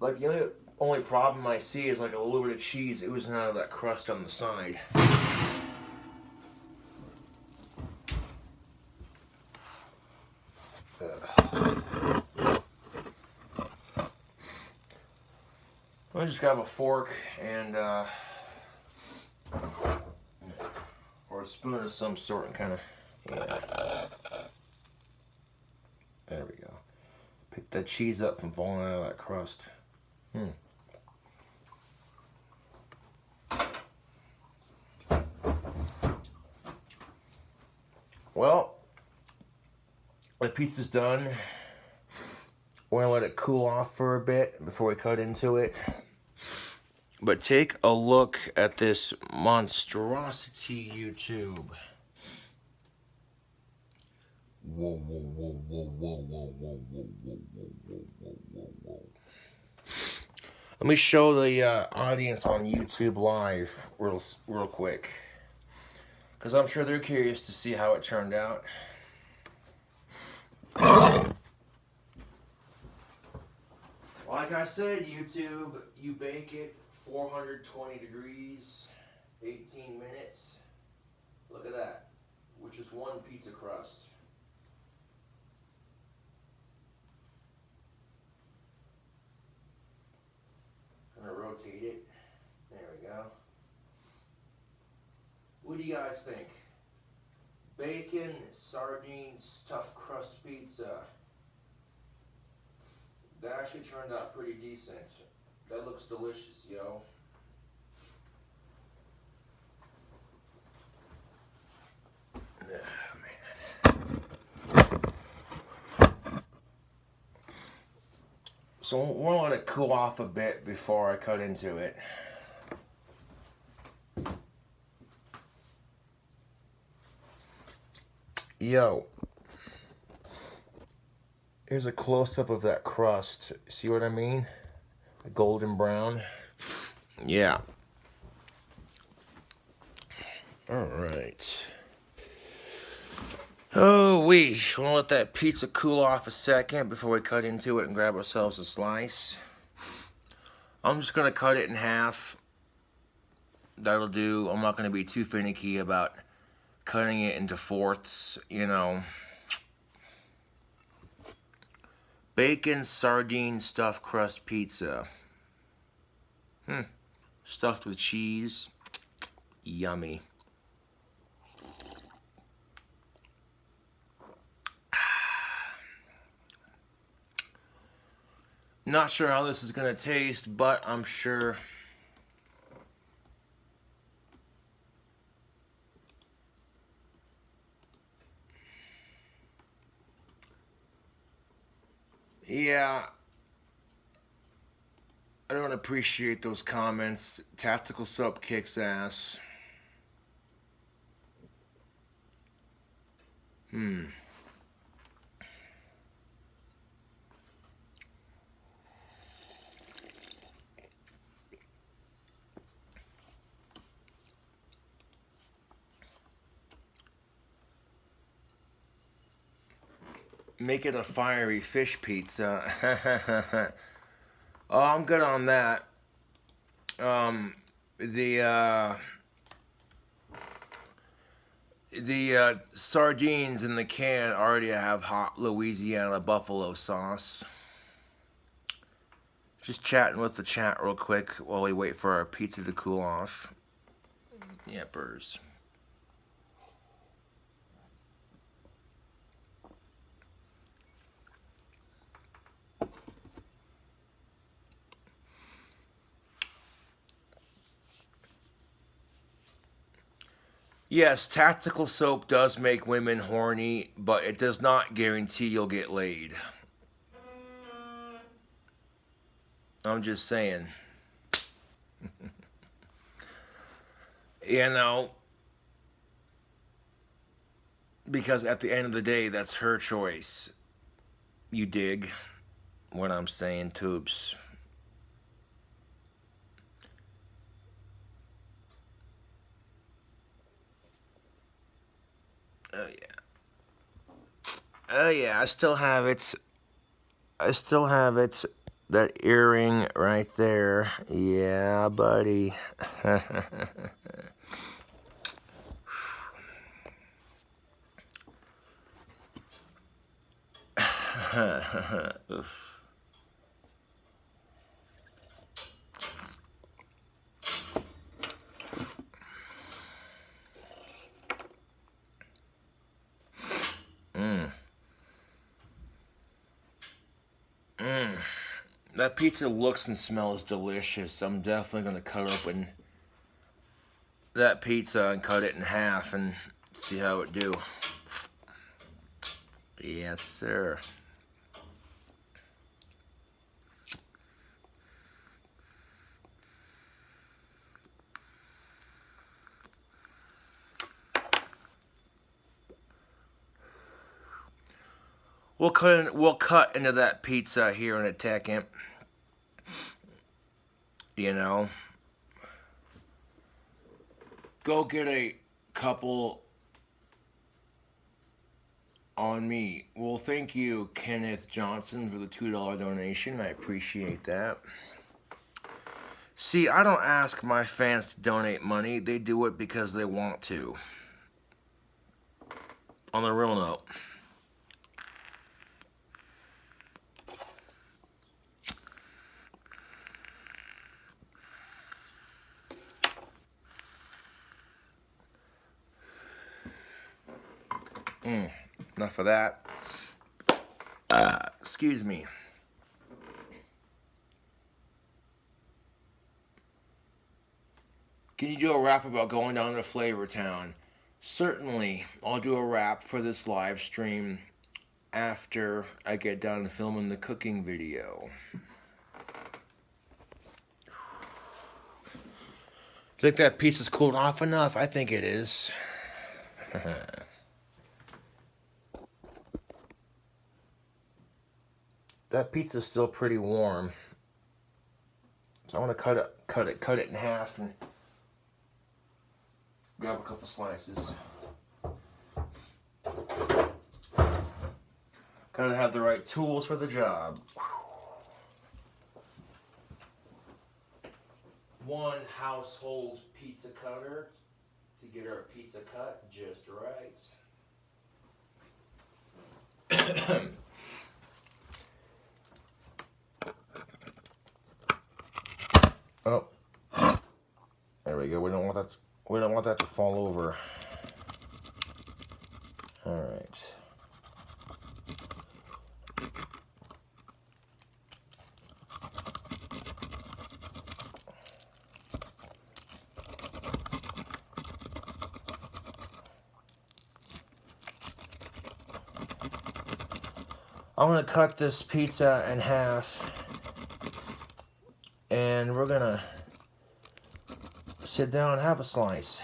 Like, the only problem I see is like a little bit of cheese oozing out of that crust on the side. I'll just grab a fork and or a spoon of some sort and kind of, yeah. There we go. Pick that cheese up from falling out of that crust. Well, the pizza's done. We're gonna let it cool off for a bit before we cut into it. But take a look at this monstrosity, YouTube. Whoa, whoa, whoa, whoa, whoa, whoa, whoa, whoa, whoa, whoa, whoa, whoa, whoa. Let me show the audience on YouTube Live real quick, because I'm sure they're curious to see how it turned out. Like I said, YouTube, you bake it 420 degrees, 18 minutes. Look at that, which is one pizza crust. Gonna rotate it. There we go. What do you guys think? Bacon, sardine, stuffed crust pizza. That actually turned out pretty decent. That looks delicious, yo. Oh, man. So we'll let it cool off a bit before I cut into it. Yo. Here's a close-up of that crust. See what I mean? The golden brown. Yeah. All right. Oh, we want to let that pizza cool off a second before we cut into it and grab ourselves a slice. I'm just going to cut it in half. That'll do. I'm not going to be too finicky about cutting it into fourths, you know. Bacon, sardine, stuffed crust pizza. Stuffed with cheese. Yummy. Not sure how this is going to taste, but I'm sure. Yeah. I don't appreciate those comments. Tactical soap kicks ass. Make it a fiery fish pizza. Oh, I'm good on that. The sardines in the can already have hot Louisiana buffalo sauce. Just chatting with the chat real quick while we wait for our pizza to cool off. Yepers. Yes, tactical soap does make women horny, but it does not guarantee you'll get laid. I'm just saying. You know, because at the end of the day, that's her choice. You dig what I'm saying, tubes? Oh yeah. Oh yeah, I still have it. I still have it. That earring right there. Yeah, buddy. That pizza looks and smells delicious. I'm definitely going to cut open that pizza and cut it in half and see how it do. Yes, sir. We'll cut into that pizza here in a second. You know, go get a couple on me. Well, thank you, Kenneth Johnson, for the $2 donation. I appreciate that. See, I don't ask my fans to donate money. They do it because they want to. On the real note. Enough of that. Excuse me. Can you do a rap about going down to Flavor Town? Certainly, I'll do a rap for this live stream after I get done filming the cooking video. Think that pizza's cooled off enough? I think it is. That pizza's still pretty warm. So I want to cut it in half and grab a couple slices. Gotta have the right tools for the job. One household pizza cutter to get our pizza cut just right. Oh, there we go. We don't want that. We don't want that to fall over. All right. I'm gonna cut this pizza in half, and we're gonna sit down and have a slice.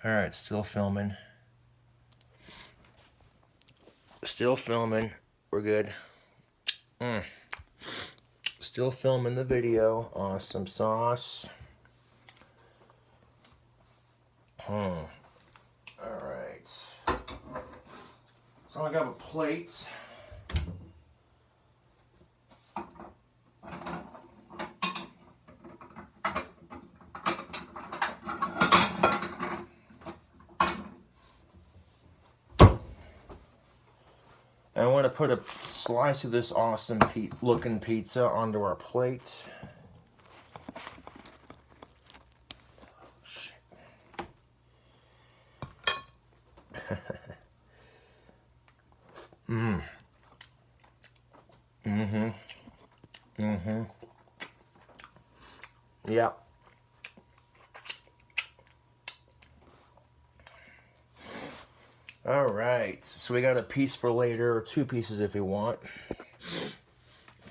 All right, still filming. Still filming. We're good. Still filming the video. Awesome sauce. All right. So I got a plate. I want to put a slice of this awesome looking pizza onto our plate. Yep. All right, so we got a piece for later, or 2 pieces if you want.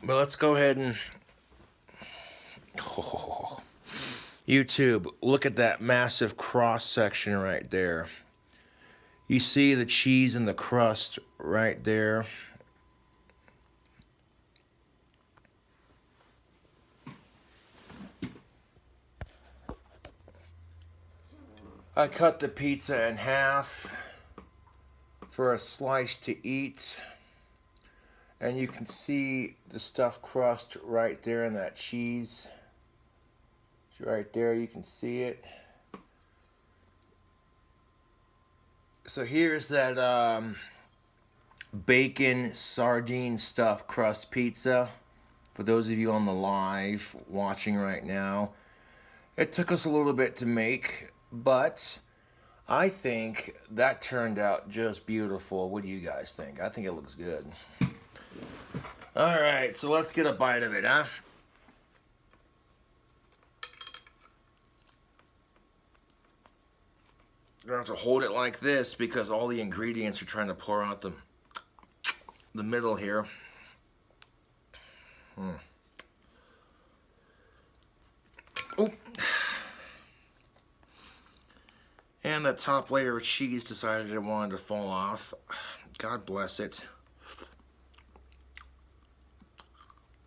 But let's go ahead and... Oh. YouTube, look at that massive cross section right there. You see the cheese and the crust right there. I cut the pizza in half for a slice to eat. And you can see the stuffed crust right there in that cheese. It's right there, you can see it. So here's that bacon sardine stuffed crust pizza. For those of you on the live watching right now. It took us a little bit to make, but I think that turned out just beautiful. What do you guys think? I think it looks good. All right, so let's get a bite of it, huh? You're gonna have to hold it like this because all the ingredients are trying to pour out the middle here. Oop. And the top layer of cheese decided it wanted to fall off. God bless it.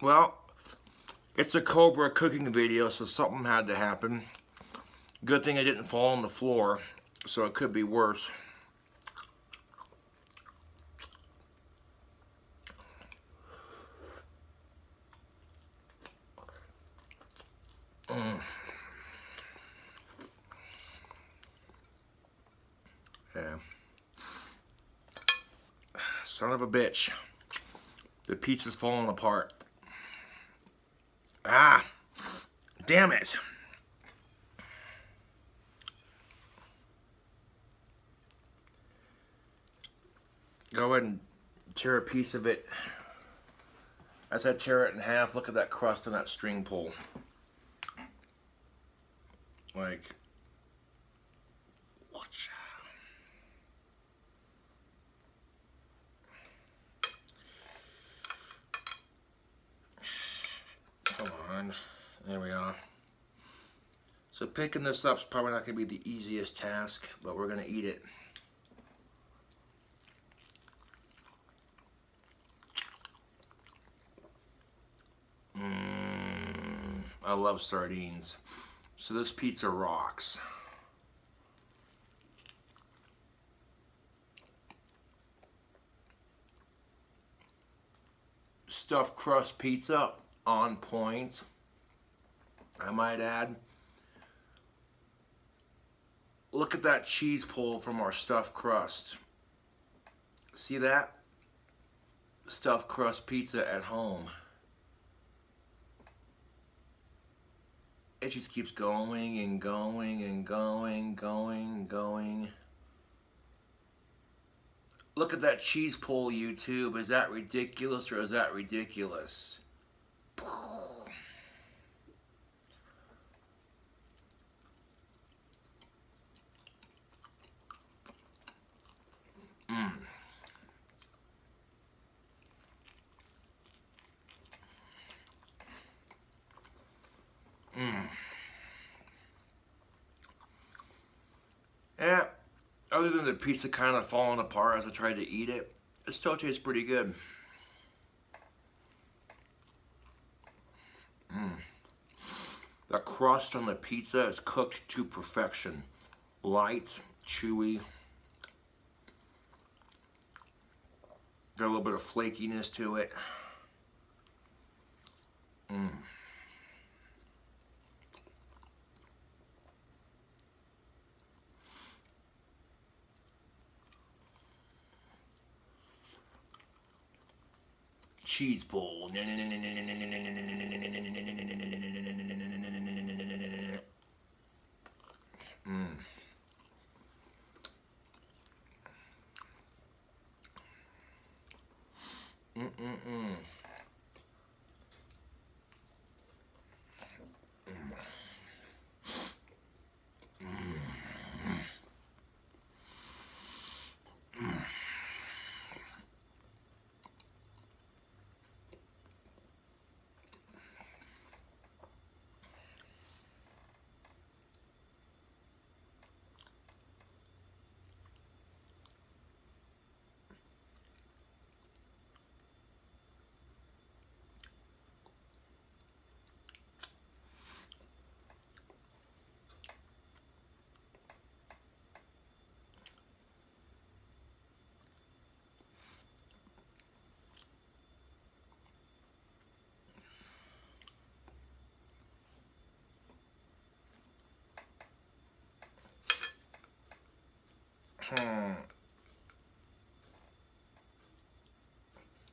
Well, it's a Cobra cooking video, so something had to happen. Good thing it didn't fall on the floor, so it could be worse. Yeah. Son of a bitch. The pizza's falling apart. Ah! Damn it! Go ahead and tear a piece of it. As I tear it in half, look at that crust on that string pull. Like, watch out. Come on. There we are. So picking this up is probably not going to be the easiest task, but we're going to eat it. I love sardines. So this pizza rocks. Stuffed crust pizza, on point. I might add. Look at that cheese pull from our stuffed crust. See that? Stuffed crust pizza at home. It just keeps going and going and going, going. Look at that cheese pull, YouTube. Is that ridiculous or is that ridiculous? Eh, other than the pizza kind of falling apart as I tried to eat it, it still tastes pretty good. The crust on the pizza is cooked to perfection. Light, chewy, got a little bit of flakiness to it. Cheese bowl.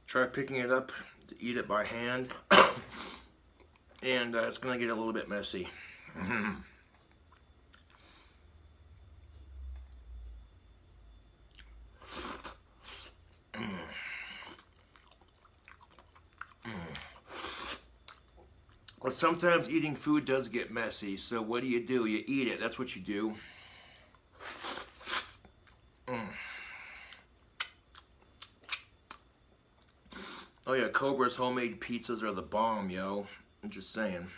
Try picking it up to eat it by hand, and it's going to get a little bit messy. But sometimes eating food does get messy, so what do? You eat it. That's what you do. Oh yeah, Cobra's homemade pizzas are the bomb, yo. I'm just saying.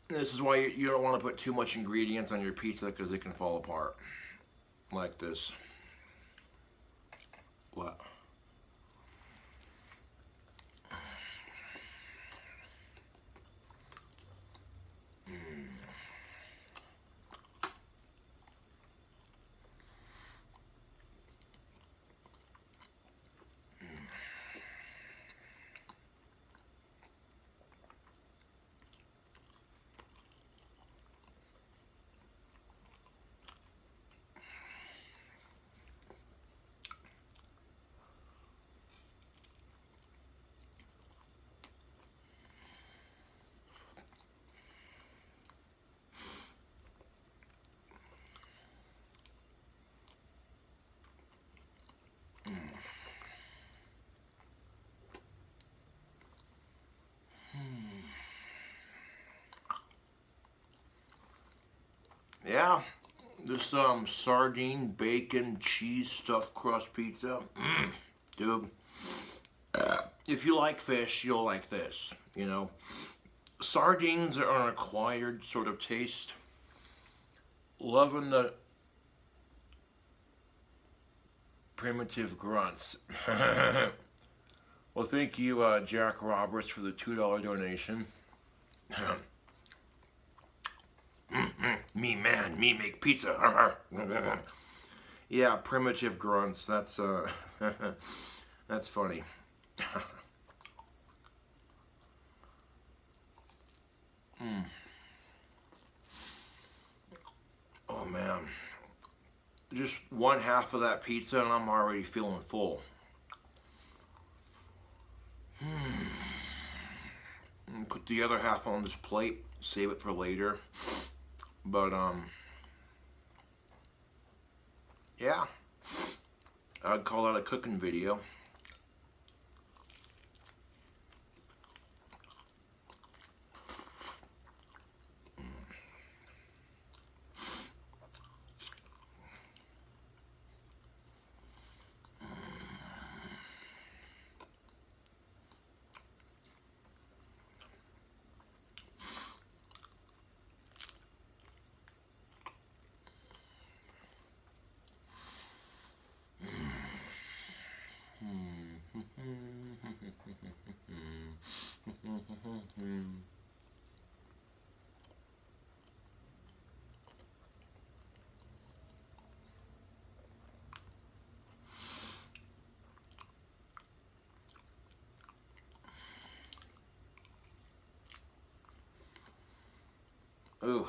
This is why you don't want to put too much ingredients on your pizza because it can fall apart. Like this. What? Yeah, this sardine, bacon, cheese stuffed crust pizza. Dude, if you like fish, you'll like this, you know. Sardines are an acquired sort of taste. Loving the primitive grunts. Well, thank you, Jack Roberts, for the $2 donation. Me man, me make pizza. Yeah, primitive grunts. That's that's funny. Oh man, just one half of that pizza and I'm already feeling full. Put the other half on this plate. Save it for later. But yeah, I'd call that a cooking video. Ooh.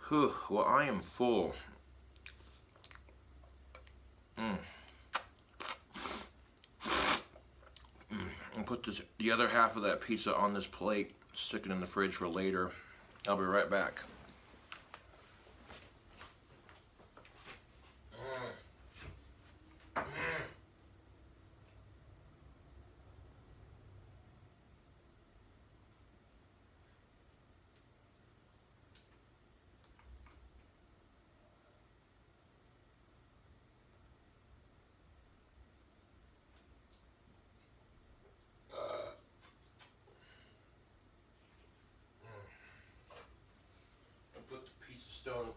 Whew. Well, I am full. And put the other half of that pizza on this plate, stick it in the fridge for later. I'll be right back. Put the pizza stone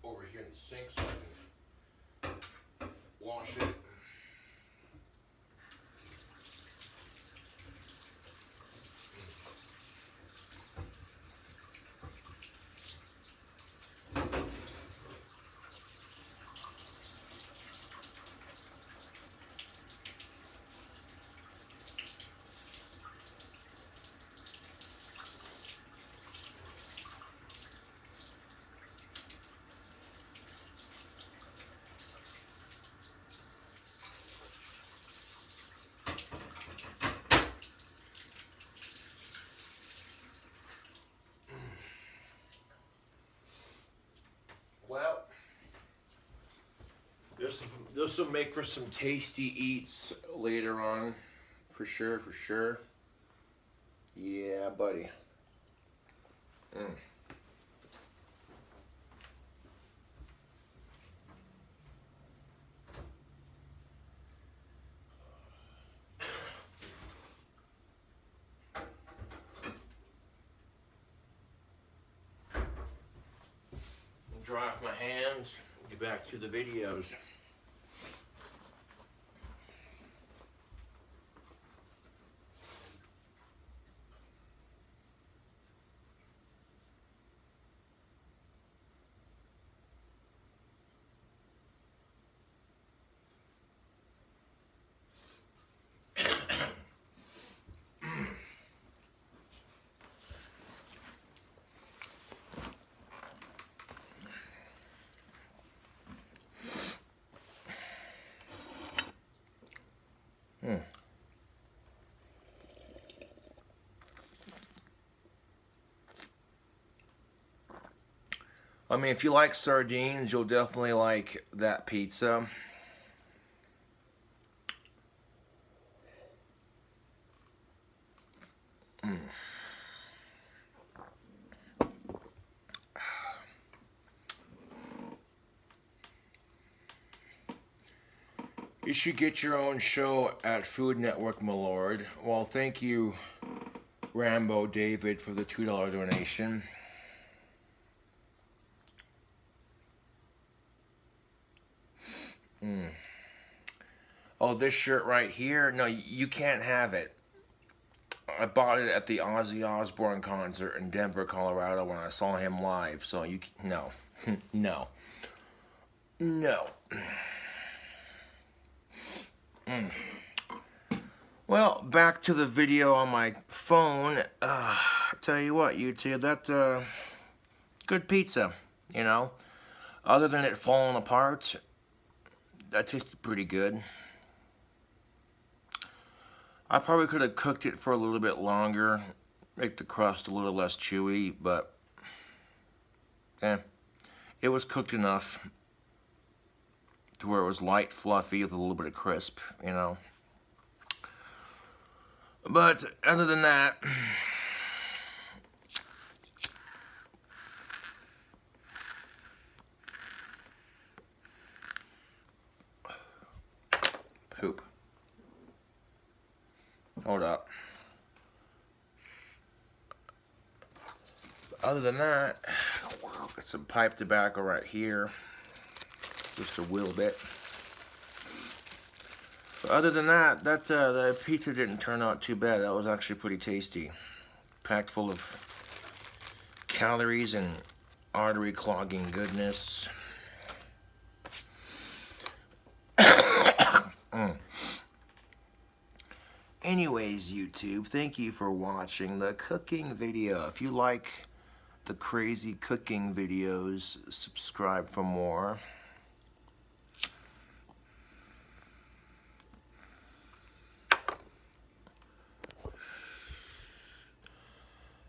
over here in the sink so I can wash it. Well, this will make for some tasty eats later on, for sure, for sure. Yeah, buddy. Dry off my hands, get back to the videos. I mean, if you like sardines, you'll definitely like that pizza. You should get your own show at Food Network, my lord. Well, thank you, Rambo David, for the $2 donation. Oh, this shirt right here? No, you can't have it. I bought it at the Ozzy Osbourne concert in Denver, Colorado when I saw him live. So you no, no, no. Well, back to the video on my phone. Tell you what, YouTube, that's good pizza. You know, other than it falling apart, that tasted pretty good. I probably could have cooked it for a little bit longer, make the crust a little less chewy, but it was cooked enough to where it was light, fluffy, with a little bit of crisp, you know. But other than that, poop. Hold up. Other than that, got some pipe tobacco right here, just a little bit. But other than that, the pizza didn't turn out too bad. That was actually pretty tasty, packed full of calories and artery clogging goodness. Anyways, YouTube, thank you for watching the cooking video. If you like the crazy cooking videos, subscribe for more.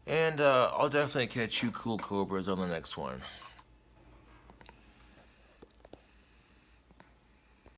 And I'll definitely catch you cool cobras on the next one.